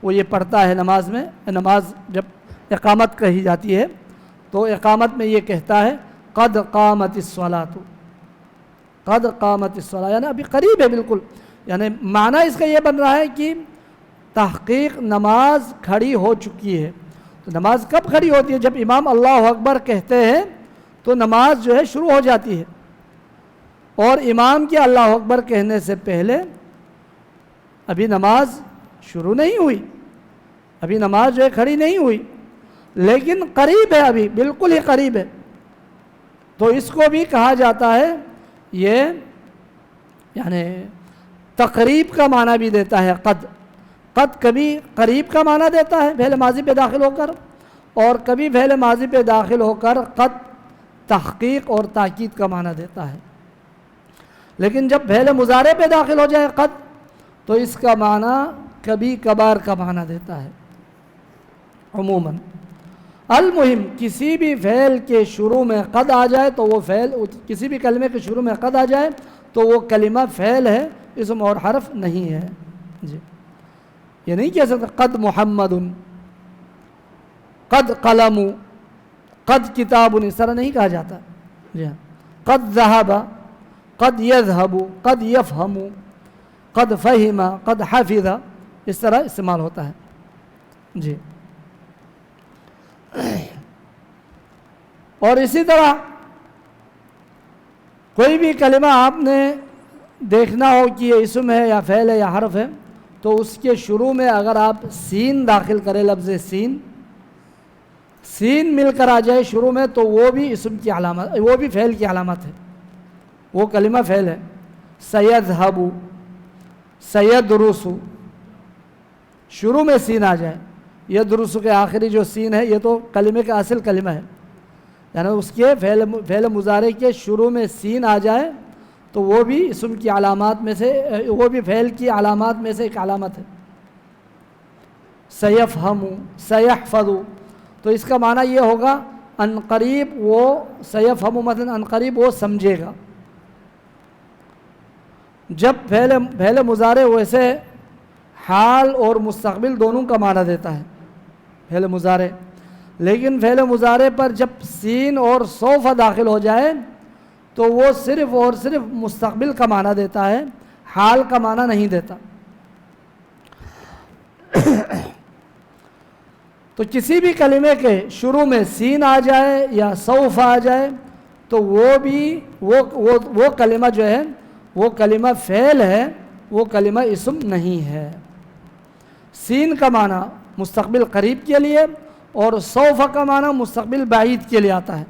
وہ یہ پڑھتا ہے نماز میں. نماز جب اقامت کہی جاتی ہے تو اقامت میں یہ کہتا ہے قد قامت الصلاۃ، قد قامت الصلاۃ، یعنی ابھی قریب ہے بالکل. یعنی معنی اس کا یہ بن رہا ہے کہ تحقیق نماز کھڑی ہو چکی ہے. تو نماز کب کھڑی ہوتی ہے؟ جب امام اللہ اکبر کہتے ہیں تو نماز جو ہے شروع ہو جاتی ہے. اور امام کے اللہ اکبر کہنے سے پہلے ابھی نماز شروع نہیں ہوئی، ابھی نماز جو ہے کھڑی نہیں ہوئی، لیکن قریب ہے، ابھی بالکل ہی قریب ہے. تو اس کو بھی کہا جاتا ہے، یہ یعنی تقریب کا معنی بھی دیتا ہے قد. قد کبھی قریب کا معنی دیتا ہے فعل ماضی پہ داخل ہو کر، اور کبھی فعل ماضی پہ داخل ہو کر قد تحقیق اور تاکید کا معنی دیتا ہے. لیکن جب فعل مضارع پہ داخل ہو جائے قد تو اس کا معنی کبھی کبھار کا معنی دیتا ہے عموماً. المہم کسی بھی فعل کے شروع میں قد آ جائے تو وہ فعل، کسی بھی کلمے کے شروع میں قد آ جائے تو وہ کلمہ فعل ہے، اسم اور حرف نہیں ہے. جی یہ نہیں کہہ سکتا قد محمد، قد قلم، قد کتاب، اس طرح نہیں کہا جاتا. جی ہاں، قد ذہب، قد یذهب، قد یفہم، قد فہم، قد حفظ، اس طرح استعمال ہوتا ہے. جی اور اسی طرح کوئی بھی کلمہ آپ نے دیکھنا ہو کہ یہ اسم ہے یا فعل ہے یا حرف ہے تو اس کے شروع میں اگر آپ سین داخل کریں، لفظ سین مل کر آ جائے شروع میں تو وہ بھی اسم کی علامت، وہ بھی فعل کی علامت ہے، وہ کلمہ فعل ہے. سیذهب، سیدرس، شروع میں سین آ جائے. یدرس کے آخری جو سین ہے یہ تو کلمے کا اصل کلمہ ہے، یعنی اس کے فعل مضارع کے شروع میں سین آ جائے تو وہ بھی اسم کی علامات میں سے، وہ بھی فعل کی علامات میں سے ایک علامت ہے. سیفہم، سیحفظ، تو اس کا معنی یہ ہوگا ان قریب وہ سیفہم، مثلا ان قریب وہ سمجھے گا. جب فعل مضارع ویسے حال اور مستقبل دونوں کا معنی دیتا ہے فعل مضارع، لیکن فعل مضارع پر جب سین اور سوف داخل ہو جائے تو وہ صرف اور صرف مستقبل کا معنی دیتا ہے، حال کا معنی نہیں دیتا. تو کسی بھی کلمے کے شروع میں سین آ جائے یا سوف آ جائے تو وہ بھی وہ کلمہ جو ہے وہ کلمہ فعل ہے، وہ کلمہ اسم نہیں ہے. سین کا معنی مستقبل قریب کے لیے اور سوف کا معنی مستقبل بعید کے لیے آتا ہے،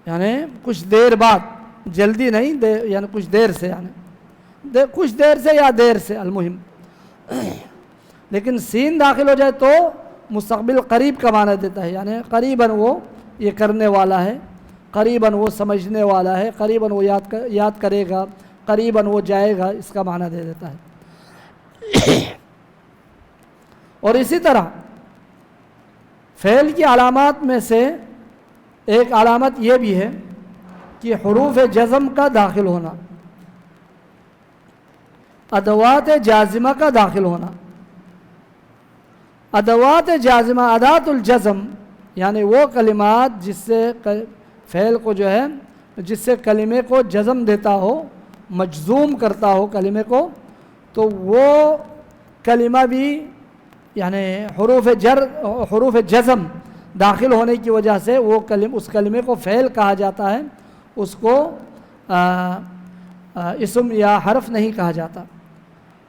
یعنی کچھ دیر بعد، جلدی نہیں، یعنی کچھ دیر سے، یعنی کچھ دیر سے یا دیر سے، المہم. لیکن سین داخل ہو جائے تو مستقبل قریب کا معنی دیتا ہے، یعنی قریباً وہ یہ کرنے والا ہے، قریباً وہ سمجھنے والا ہے، قریباً وہ یاد کرے گا، قریباً وہ جائے گا، اس کا معنی دے دیتا ہے۔ اور اسی طرح فعل کی علامات میں سے ایک علامت یہ بھی ہے کہ حروف جزم کا داخل ہونا، ادوات جازمہ کا داخل ہونا۔ ادوات جازمہ، ادات الجزم، یعنی وہ کلمات جس سے فعل کو جو ہے، جس سے کلمے کو جزم دیتا ہو، مجزوم کرتا ہو کلمے کو، تو وہ کلمہ بھی یعنی حروف جزم داخل ہونے کی وجہ سے وہ اس کلمے کو فعل کہا جاتا ہے، اس کو اسم یا حرف نہیں کہا جاتا۔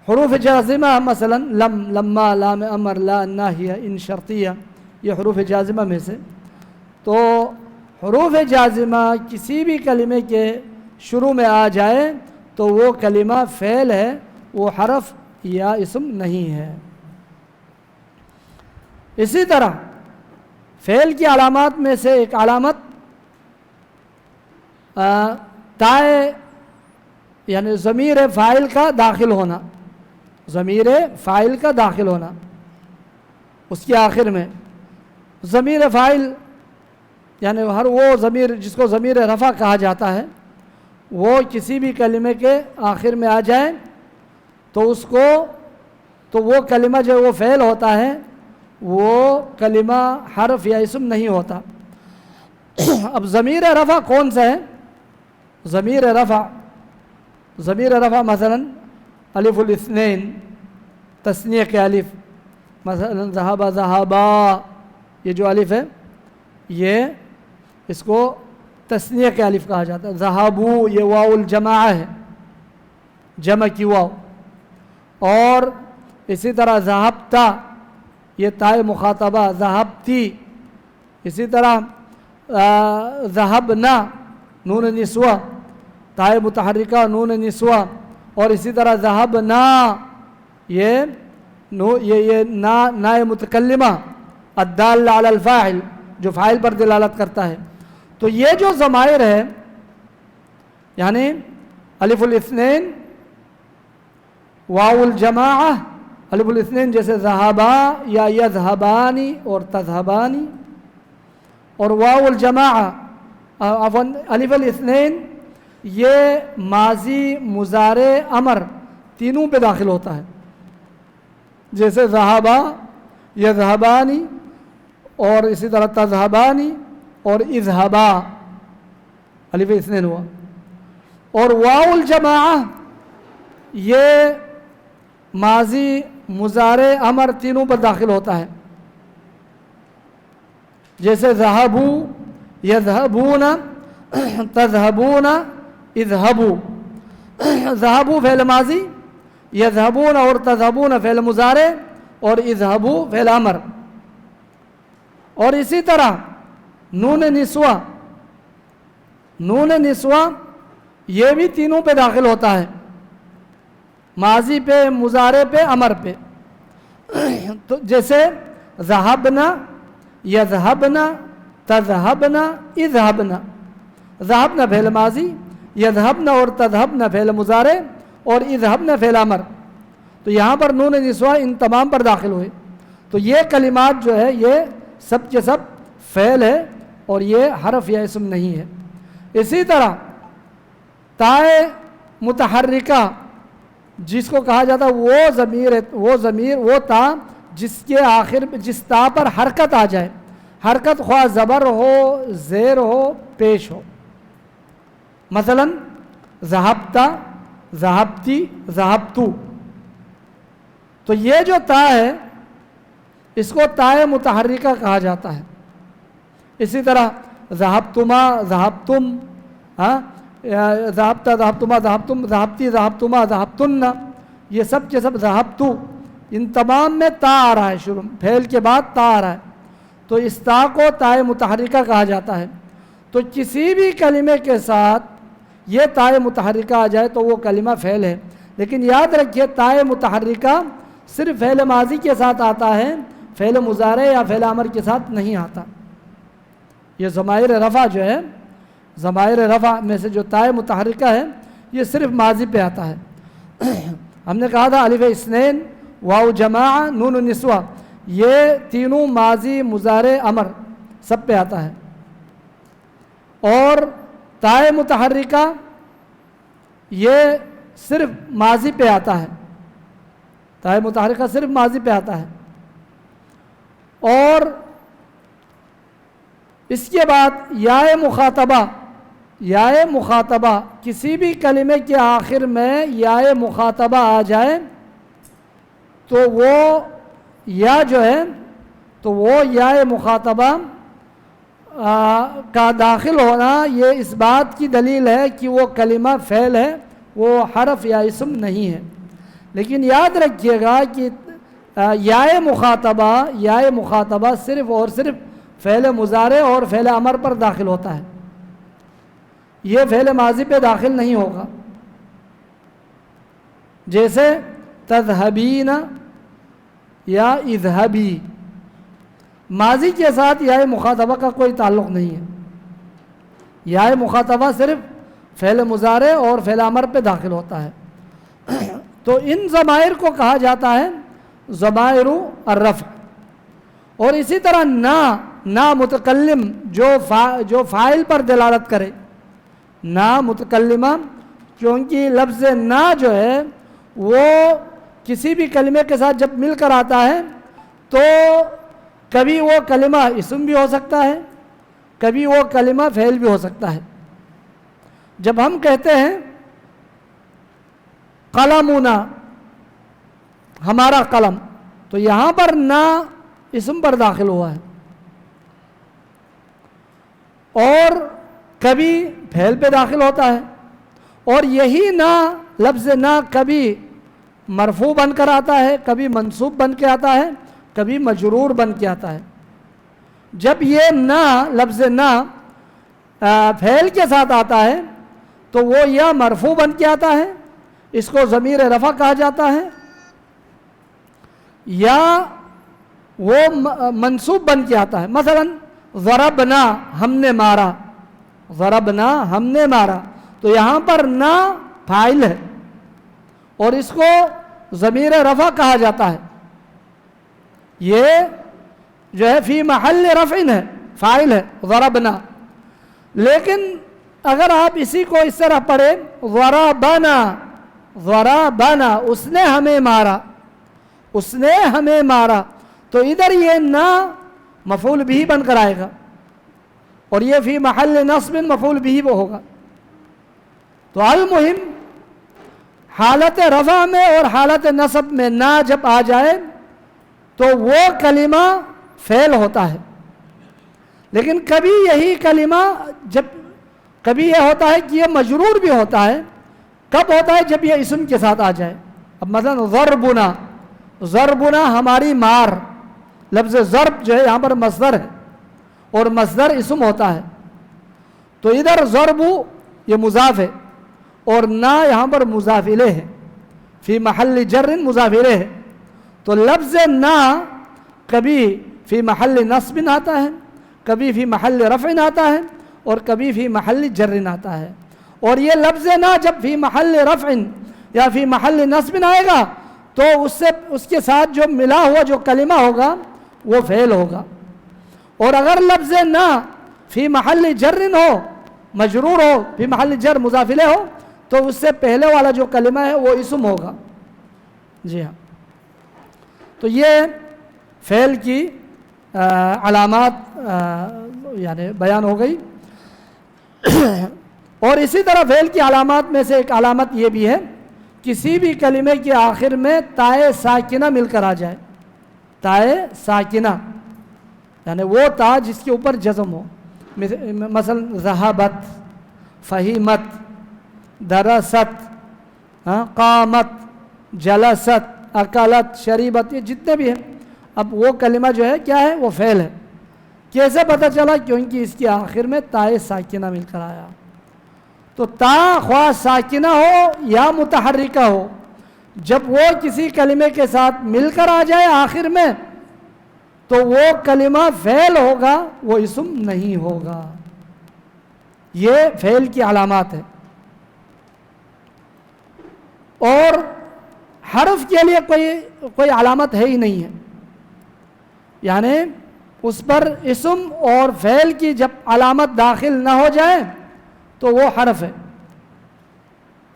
حروف جازمہ مثلا لم، لما، لام امر، لا ناہیہ، ان شرطیہ، یہ حروف جازمہ میں سے۔ تو حروف جازمہ کسی بھی کلمے کے شروع میں آ جائے تو وہ کلمہ فعل ہے، وہ حرف یا اسم نہیں ہے۔ اسی طرح فعل کی علامات میں سے ایک علامت تائے یعنی ضمیر فاعل کا داخل ہونا، ضمیر فاعل کا داخل ہونا اس کے آخر میں۔ ضمیر فاعل یعنی ہر وہ ضمیر جس کو ضمیر رفع کہا جاتا ہے، وہ کسی بھی کلمے کے آخر میں آ جائے تو اس کو، تو وہ کلمہ جو وہ فعل ہوتا ہے وہ کلمہ حرف یا اسم نہیں ہوتا۔ اب ضمیر رفع کون سا ہے؟ ضمیر رفع مثلا الف الاثنین، تثنیہ کے الف، مثلا ذہب ذہبا، یہ جو الف ہے یہ اس کو تثنیہ کے الف کہا جاتا ہے۔ ذہبو، یہ واو الجماعہ ہے، جمع کی واو۔ اور اسی طرح ذہبتا، یہ تائے مخاطبہ، ذہبتی۔ اسی طرح ذہبنا، نون نسوہ، تائے متحرکہ، نون نسوہ۔ اور اسی طرح ذہبنا، یہ نا متکلمہ، الدال علی الفاعل، جو فاعل پر دلالت کرتا ہے۔ تو یہ جو ضمائر ہے یعنی الف الاثنین، واو الجماعہ، الف الاثنین جیسے ذہبا یا یذہبانی اور تذہبانی، اور واو الجماعہ الف الاثنین، یہ ماضی، مضارع، امر تینوں پہ داخل ہوتا ہے، جیسے ذہبا، یذہبانی، اور اسی طرح تذہبانی اور اذہبا، الف اثنین ہوا۔ اور واو الجماعہ یہ ماضی، مضارع، امر تینوں پر داخل ہوتا ہے، جیسے ذہبو، یذہبون، تذہبون، اذہبو۔ ذہبو فعل ماضی، یذہبون اور تذہبون فعل مضارع، اور اذہبو فعل امر۔ اور اسی طرح نون نسوہ، نون نسوہ یہ بھی تینوں پہ داخل ہوتا ہے، ماضی پہ، مضارع پہ، امر پہ۔ تو جیسے ذہبنا، یذہبنا، تذہبنا، اذہبنا۔ ذہبنا فعل ماضی، یذہبنا اور تذہبنا فعل مضارع، اور اذہبنا فعل امر۔ تو یہاں پر نون نسوہ ان تمام پر داخل ہوئے۔ تو یہ کلمات جو ہے یہ سب کے سب فعل ہے، اور یہ حرف یا اسم نہیں ہے۔ اسی طرح تائے متحرکہ جس کو کہا جاتا ہے وہ تا جس کے آخر، جس تا پر حرکت آ جائے، حرکت خواہ زبر ہو، زیر ہو، پیش ہو۔ مثلا ذہبتا، ذہبتی، ذہبتو۔ تو یہ جو تا ہے اس کو تائے متحرکہ کہا جاتا ہے۔ اسی طرح ذہبتما، ذہبتم، ذہبتا، ذہبتما، ذہبتم، ذہبتی، ذہبتما، ذہبتن، یہ سب کے سب ذہبتو، ان تمام میں تا آ رہا ہے، شروع فعل کے بعد تا آ رہا ہے، تو اس تا کو تائے متحرکہ کہا جاتا ہے۔ تو کسی بھی کلمے کے ساتھ یہ تائے متحرکہ آ جائے تو وہ کلمہ فعل ہے، لیکن یاد رکھیے تائے متحرکہ صرف فعل ماضی کے ساتھ آتا ہے، فعل مضارع یا فعل امر کے ساتھ نہیں آتا۔ یہ ضمائر رفع جو ہے، ضمائر رفع میں سے جو تائے متحرکہ ہے یہ صرف ماضی پہ آتا ہے۔ ہم نے کہا تھا الف اثنین، واو جماعہ، نون النسوہ، یہ تینوں ماضی مضارع امر سب پہ آتا ہے، اور تائے متحرکہ یہ صرف ماضی پہ آتا ہے، تائے متحرکہ صرف ماضی پہ آتا ہے۔ اور اس کے بعد یائے مخاطبہ، یائے مخاطبہ، کسی بھی کلمے کے آخر میں یائے مخاطبہ آ جائے تو وہ یا جو ہے تو وہ یائے مخاطبہ کا داخل ہونا یہ اس بات کی دلیل ہے کہ وہ کلمہ فعل ہے، وہ حرف یا اسم نہیں ہے۔ لیکن یاد رکھیے گا کہ یائے مخاطبہ صرف اور صرف فعل مضارع اور فعل امر پر داخل ہوتا ہے، یہ فعل ماضی پہ داخل نہیں ہوگا۔ جیسے تذہبین یا اذہبی، ماضی کے ساتھ یائے مخاطبہ کا کوئی تعلق نہیں ہے، یائے مخاطبہ صرف فعل مضارع اور فعل امر پہ داخل ہوتا ہے۔ تو ان ضمائر کو کہا جاتا ہے ضمائر الرفع۔ اور اسی طرح نا متکلم جو فاعل پر دلالت کرے، نا متکلمہ، کیونکہ لفظ نا جو ہے وہ کسی بھی کلمے کے ساتھ جب مل کر آتا ہے تو کبھی وہ کلمہ اسم بھی ہو سکتا ہے، کبھی وہ کلمہ فعل بھی ہو سکتا ہے۔ جب ہم کہتے ہیں قلمنا، ہمارا قلم، تو یہاں پر نا اسم پر داخل ہوا ہے، اور کبھی فعل پہ داخل ہوتا ہے، اور یہی نا، لفظ نا کبھی مرفوع بن کر آتا ہے، کبھی منصوب بن کے آتا ہے، کبھی مجرور بن کے آتا ہے۔ جب یہ نا، لفظ نا فعل کے ساتھ آتا ہے تو وہ یا مرفوع بن کے آتا ہے، اس کو ضمیر رفع کہا جاتا ہے، یا وہ منصوب بن کے آتا ہے۔ مثلا ضربنا، ہم نے مارا، ضربنا ہم نے مارا، تو یہاں پر نا فاعل ہے اور اس کو ضمیر رفع کہا جاتا ہے، یہ جو ہے فی محل رفع ہے، فاعل ہے ضربنا۔ لیکن اگر آپ اسی کو اس طرح پڑھیں ضربنا، ضربنا، اس نے ہمیں مارا، اس نے ہمیں مارا، تو ادھر یہ نا مفعول بھی بن کر آئے گا، اور یہ فی محل نصب مفعول بھی وہ ہوگا۔ تو المہم حالت رفع میں اور حالت نصب میں نا جب آ جائے تو وہ کلمہ فعل ہوتا ہے۔ لیکن کبھی یہی کلمہ جب کبھی یہ ہوتا ہے کہ یہ مجرور بھی ہوتا ہے، کب ہوتا ہے؟ جب یہ اسم کے ساتھ آ جائے۔ اب مثلا ضربنا، ضربنا ہماری مار، لفظ ضرب جو ہے یہاں پر مصدر ہے اور مصدر اسم ہوتا ہے، تو ادھر ضرب یہ مضاف ہے اور نا یہاں پر مضاف الیہ ہے، فی محل جر مضاف الیہ ہے۔ تو لفظ نا کبھی فی محل نصب آتا ہے، کبھی فی محل رفع آتا ہے، اور کبھی فی محل جر آتا ہے۔ اور یہ لفظ نا جب فی محل رفع یا فی محل نصب آئے گا تو اس کے ساتھ جو ملا ہوا جو کلمہ ہوگا وہ فعل ہوگا، اور اگر لفظ نا فی محل جر ہو، مجرور ہو، فی محل جر مضاف الیہ ہو، تو اس سے پہلے والا جو کلمہ ہے وہ اسم ہوگا۔ جی ہاں، تو یہ فعل کی علامات یعنی بیان ہو گئی۔ اور اسی طرح فعل کی علامات میں سے ایک علامت یہ بھی ہے، کسی بھی کلمے کے آخر میں تائے ساکنہ مل کر آ جائے، تائے ساکنہ یعنی وہ تا جس کے اوپر جزم ہو، مثلا ذہبت، فہیمت، درست، قامت، جلست، اکلت، شریبت، یہ جتنے بھی ہیں، اب وہ کلمہ جو ہے کیا ہے؟ وہ فعل ہے۔ کیسے پتہ چلا؟ کیونکہ اس کے آخر میں تائے ساکنہ مل کر آیا۔ تو تا خواہ ساکنہ ہو یا متحرکہ ہو، جب وہ کسی کلمے کے ساتھ مل کر آ جائے آخر میں تو وہ کلمہ فعل ہوگا، وہ اسم نہیں ہوگا۔ یہ فعل کی علامات ہے۔ اور حرف کے لیے کوئی علامت ہے ہی نہیں ہے، یعنی اس پر اسم اور فعل کی جب علامت داخل نہ ہو جائے تو وہ حرف ہے۔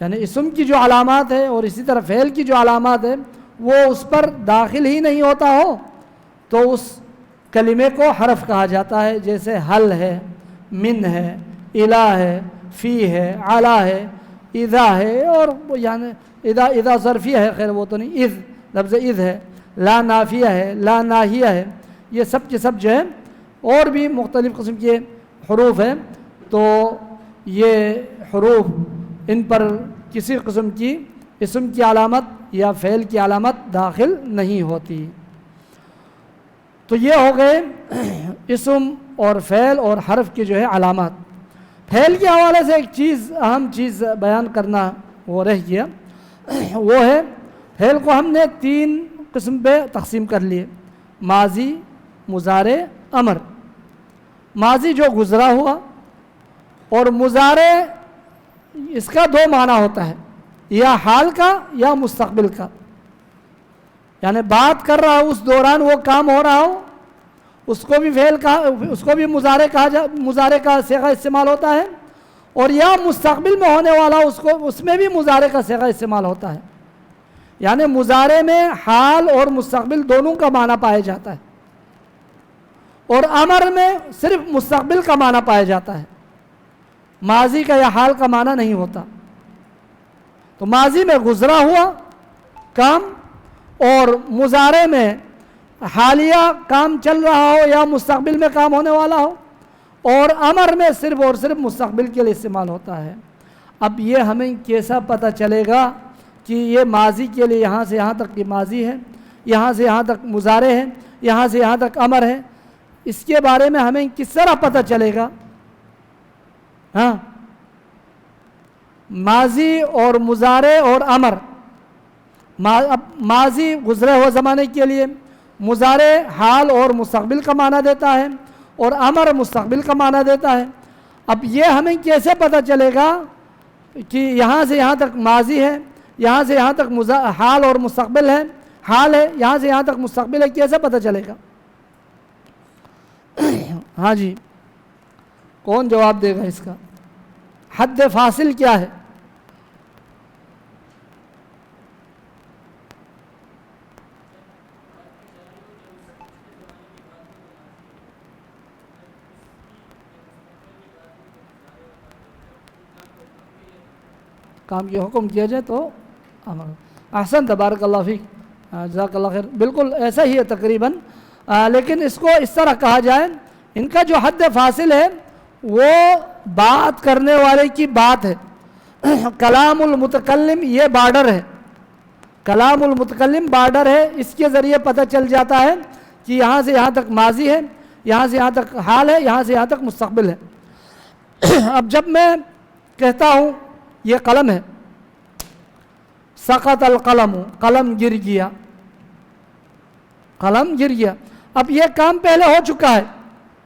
یعنی اسم کی جو علامات ہے اور اسی طرح فعل کی جو علامات ہے وہ اس پر داخل ہی نہیں ہوتا ہو تو اس کلمے کو حرف کہا جاتا ہے، جیسے حل ہے، من ہے، الہ ہے، فی ہے، علی ہے، اذا ہے، اور یعنی اذا ظرفیہ ہے، خیر وہ تو نہیں، اذ لفظ اذ ہے، لا نافیہ ہے، لا ناہیہ ہے، یہ سب کے سب جو ہے اور بھی مختلف قسم کے حروف ہیں۔ تو یہ حروف ان پر کسی قسم کی اسم کی علامت یا فعل کی علامت داخل نہیں ہوتی۔ تو یہ ہو گئے اسم اور فعل اور حرف کی جو ہے علامات۔ فعل کے حوالے سے ایک چیز، اہم چیز بیان کرنا وہ رہ گیا، وہ ہے فعل کو ہم نے 3 قسم پہ تقسیم کر لیے: ماضی، مضارع، امر۔ ماضی جو گزرا ہوا، اور مضارع اس کا 2 معنی ہوتا ہے، یا حال کا یا مستقبل کا، یعنی بات کر رہا ہو اس دوران وہ کام ہو رہا ہو، اس کو بھی فعل کہا، اس کو بھی مضارع کا صیغہ استعمال ہوتا ہے، اور یا مستقبل میں ہونے والا اس میں بھی مضارع کا صیغہ استعمال ہوتا ہے۔ یعنی مضارع میں حال اور مستقبل دونوں کا معنی پایا جاتا ہے، اور امر میں صرف مستقبل کا معنی پایا جاتا ہے، ماضی کا یا حال کا معنی نہیں ہوتا۔ تو ماضی میں گزرا ہوا کام، اور مضارع میں حالیہ کام چل رہا ہو یا مستقبل میں کام ہونے والا ہو، اور امر میں صرف اور صرف مستقبل کے لیے استعمال ہوتا ہے۔ اب یہ ہمیں کیسا پتہ چلے گا کہ یہ ماضی کے لیے یہاں سے یہاں تک یہ ماضی ہے، یہاں سے یہاں تک مضارع ہے، یہاں سے یہاں تک امر ہے؟ اس کے بارے میں ہمیں کس طرح پتہ چلے گا؟ ہاں، ماضی اور مضارع اور امر، ماضی گزرے ہوئے زمانے کے لیے، مضارع حال اور مستقبل کا معنی دیتا ہے، اور امر مستقبل کا معنی دیتا ہے۔ اب یہ ہمیں کیسے پتہ چلے گا کہ یہاں سے یہاں تک ماضی ہے، یہاں سے یہاں تک حال اور مستقبل ہے، حال ہے، یہاں سے یہاں تک مستقبل ہے؟ کیسے پتہ چلے گا؟ ہاں جی، کون جواب دے گا اس کا؟ حد فاصل کیا ہے؟ کام کی حکم کیا جائے تو احسن، تبارک اللہ فیک، جزاک اللہ خیر، بالکل ایسا ہی ہے تقریباً، لیکن اس کو اس طرح کہا جائے، ان کا جو حد فاصل ہے وہ بات کرنے والے کی بات ہے۔ کلام المتکلم یہ بارڈر ہے، کلام المتکلم بارڈر ہے، اس کے ذریعے پتہ چل جاتا ہے کہ یہاں سے یہاں تک ماضی ہے، یہاں سے یہاں تک حال ہے، یہاں سے یہاں تک مستقبل ہے۔ اب جب میں کہتا ہوں یہ قلم ہے، سقط القلم، قلم گر گیا، قلم گر گیا، اب یہ کام پہلے ہو چکا ہے،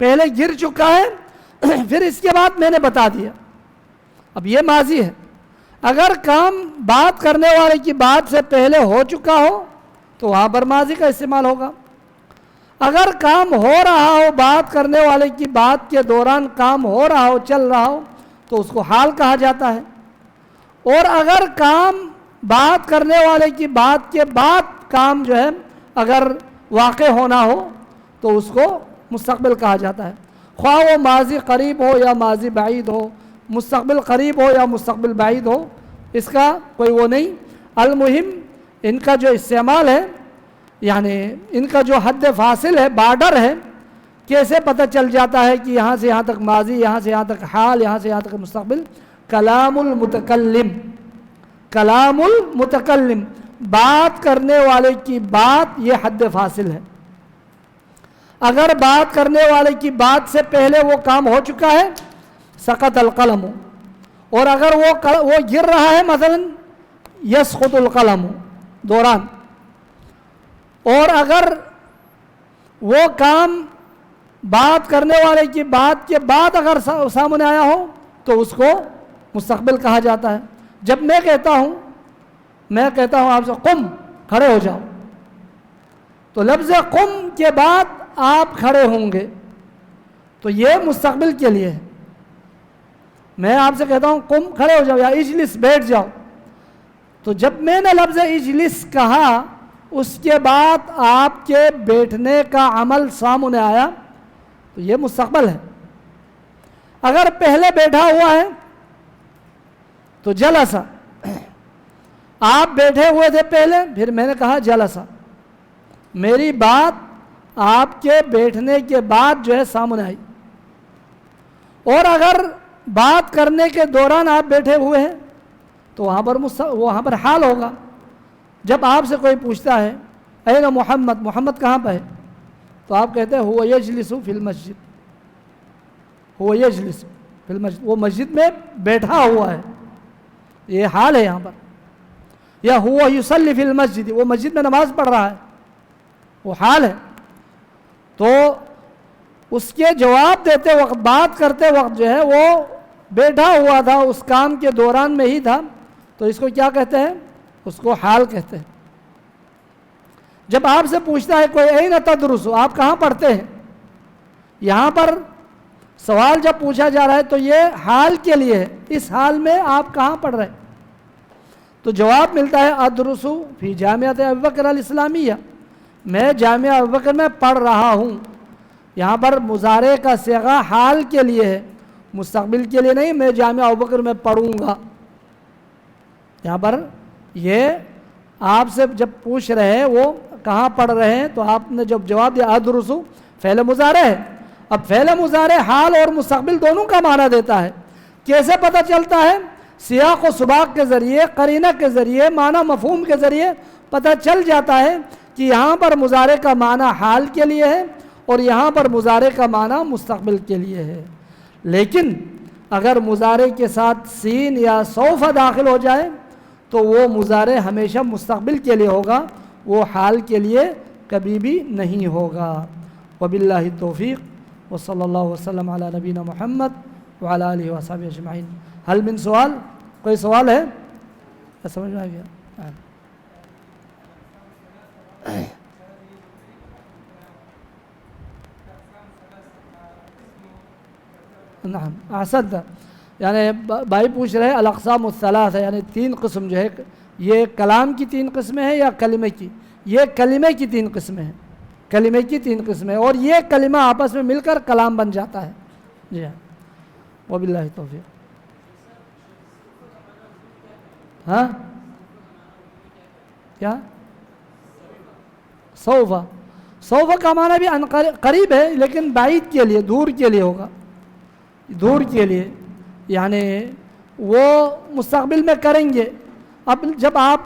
پہلے گر چکا ہے، پھر اس کے بعد میں نے بتا دیا، اب یہ ماضی ہے۔ اگر کام بات کرنے والے کی بات سے پہلے ہو چکا ہو تو وہاں پر ماضی کا استعمال ہوگا۔ اگر کام ہو رہا ہو، بات کرنے والے کی بات کے دوران کام ہو رہا ہو، چل رہا ہو، تو اس کو حال کہا جاتا ہے۔ اور اگر کام بات کرنے والے کی بات کے بعد کام جو ہے اگر واقع ہونا ہو تو اس کو مستقبل کہا جاتا ہے، خواہ وہ ماضی قریب ہو یا ماضی بعید ہو، مستقبل قریب ہو یا مستقبل بعید ہو، اس کا کوئی وہ نہیں۔ المہم ان کا جو استعمال ہے، یعنی ان کا جو حد فاصل ہے، بارڈر ہے، کیسے پتہ چل جاتا ہے کہ یہاں سے یہاں تک ماضی، یہاں سے یہاں تک حال، یہاں سے یہاں تک مستقبل؟ کلام المتکلم، کلام المتکلم، بات کرنے والے کی بات، یہ حد فاصل ہے۔ اگر بات کرنے والے کی بات سے پہلے وہ کام ہو چکا ہے، سقط القلم، اور اگر وہ گر رہا ہے، مثلا یسقط القلم، دوران، اور اگر وہ کام بات کرنے والے کی بات کے بعد اگر سامنے آیا ہو تو اس کو مستقبل کہا جاتا ہے. جب میں کہتا ہوں آپ سے قم، کھڑے ہو جاؤ، تو لفظ قم کے بعد آپ کھڑے ہوں گے تو یہ مستقبل کے لیے ہے. میں آپ سے کہتا ہوں قم، کھڑے ہو جاؤ، یا اجلس، بیٹھ جاؤ، تو جب میں نے لفظ اجلس کہا اس کے بعد آپ کے بیٹھنے کا عمل سامنے آیا تو یہ مستقبل ہے. اگر پہلے بیٹھا ہوا ہے تو جلسہ، آپ بیٹھے ہوئے تھے پہلے، پھر میں نے کہا جلسہ، میری بات آپ کے بیٹھنے کے بعد جو ہے سامنے آئی. اور اگر بات کرنے کے دوران آپ بیٹھے ہوئے ہیں تو وہاں پر حال ہوگا. جب آپ سے کوئی پوچھتا ہے این محمد، محمد کہاں پہ ہے، تو آپ کہتے ہیں هو یجلس فی المسجد، هو یجلس فی المسجد، وہ مسجد میں بیٹھا ہوا ہے، یہ حال ہے یہاں پر. یا هو یصلی فی المسجد، وہ مسجد میں نماز پڑھ رہا ہے، وہ حال ہے. تو اس کے جواب دیتے وقت، بات کرتے وقت جو ہے وہ بیٹھا ہوا تھا، اس کام کے دوران میں ہی تھا، تو اس کو کیا کہتے ہیں، اس کو حال کہتے ہیں. جب آپ سے پوچھتا ہے کوئی این تدرس، آپ کہاں پڑھتے ہیں، یہاں پر سوال جب پوچھا جا رہا ہے تو یہ حال کے لیے ہے، اس حال میں آپ کہاں پڑھ رہے ہیں. تو جواب ملتا ہے ادرس فی جامعۃ ابوبکر الاسلامیہ، میں جامعہ ابوبکر میں پڑھ رہا ہوں. یہاں پر مضارع کا صیغہ حال کے لیے ہے، مستقبل کے لیے نہیں. میں جامعہ ابوبکر میں پڑھوں گا، یہاں پر یہ آپ سے جب پوچھ رہے ہیں وہ کہاں پڑھ رہے ہیں تو آپ نے جب جواب دیا ادرسو، فعل مضارع ہے. اب فعل مضارع حال اور مستقبل دونوں کا معنی دیتا ہے. کیسے پتہ چلتا ہے؟ سیاق و سباق کے ذریعے، قرینہ کے ذریعے، معنی مفہوم کے ذریعے پتہ چل جاتا ہے کہ یہاں پر مضارع کا معنی حال کے لیے ہے اور یہاں پر مضارع کا معنی مستقبل کے لیے ہے. لیکن اگر مضارع کے ساتھ سین یا سوف داخل ہو جائے تو وہ مضارع ہمیشہ مستقبل کے لیے ہوگا، وہ حال کے لیے کبھی بھی نہیں ہوگا. وباللہ توفیق وصلی اللہ وسلم علی نبینا محمد وعلی آلہ وصحبہ اجمعین. حل من سوال؟ کوئی سوال ہے؟ سمجھ میں آ گیا؟ نعم احسنت. یعنی بھائی پوچھ رہے ہیں الاقسام الثلاث ہے، یعنی 3 قسم جو ہے، یہ کلام کی 3 قسمیں ہیں یا کلمے کی؟ یہ کلمے کی 3 قسمیں ہیں، کلمے کی 3 قسمیں، اور یہ کلمہ آپس میں مل کر کلام بن جاتا ہے. جی ہاں، وباللہ توفیق. ہاں کیا؟ سوف کا معنی بھی قریب ہے لیکن بعید کے لیے، دور کے لیے ہوگا، دور کے لیے، یعنی وہ مستقبل میں کریں گے. اب جب آپ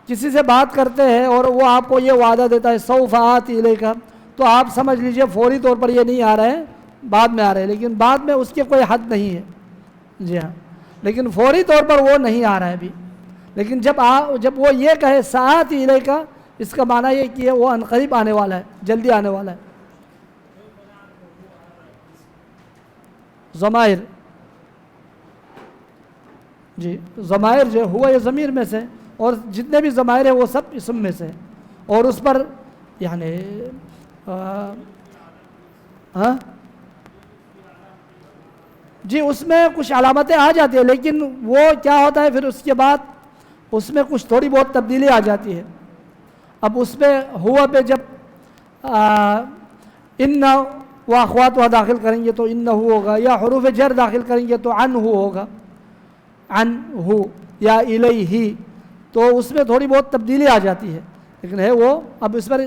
کسی سے بات کرتے ہیں اور وہ آپ کو یہ وعدہ دیتا ہے سوف آتی الیک، تو آپ سمجھ لیجئے فوری طور پر یہ نہیں آ رہے ہیں، بعد میں آ رہے ہیں، لیکن بعد میں اس کے کوئی حد نہیں ہے. جی ہاں، لیکن فوری طور پر وہ نہیں آ رہا ہے ابھی. لیکن جب وہ یہ کہے سآتی الیک، اس کا معنی یہ کہ وہ عنقریب آنے والا ہے، جلدی آنے والا ہے. ضمائر، جی ضمائر جو ہوا یہ ضمیر میں سے، اور جتنے بھی ضمائر ہیں وہ سب اسم میں سے، اور اس پر یعنی جی اس میں کچھ علامتیں آ جاتی ہیں، لیکن وہ کیا ہوتا ہے پھر اس کے بعد اس میں کچھ تھوڑی بہت تبدیلی آ جاتی ہے. اب اس پہ ہوا پہ جب ان و اخوات و داخل کریں گے تو انہ ہوگا، یا حروف جر داخل کریں گے تو عنہ ہوگا، عنہ یا الیہ، تو اس میں تھوڑی بہت تبدیلی آ جاتی ہے. لیکن ہے وہ اب اس پر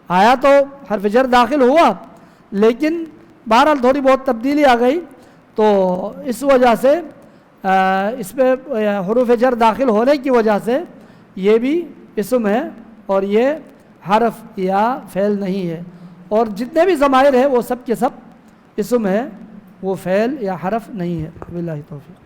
آیا تو حرف جر داخل ہوا، لیکن بہرحال تھوڑی بہت تبدیلی آ گئی، تو اس وجہ سے اس پہ حروف جر داخل ہونے کی وجہ سے یہ بھی اسم ہے اور یہ حرف یا فعل نہیں ہے. اور جتنے بھی ضمائر ہیں وہ سب کے سب اسم ہے، وہ فعل یا حرف نہیں ہے. باللہ توفیق.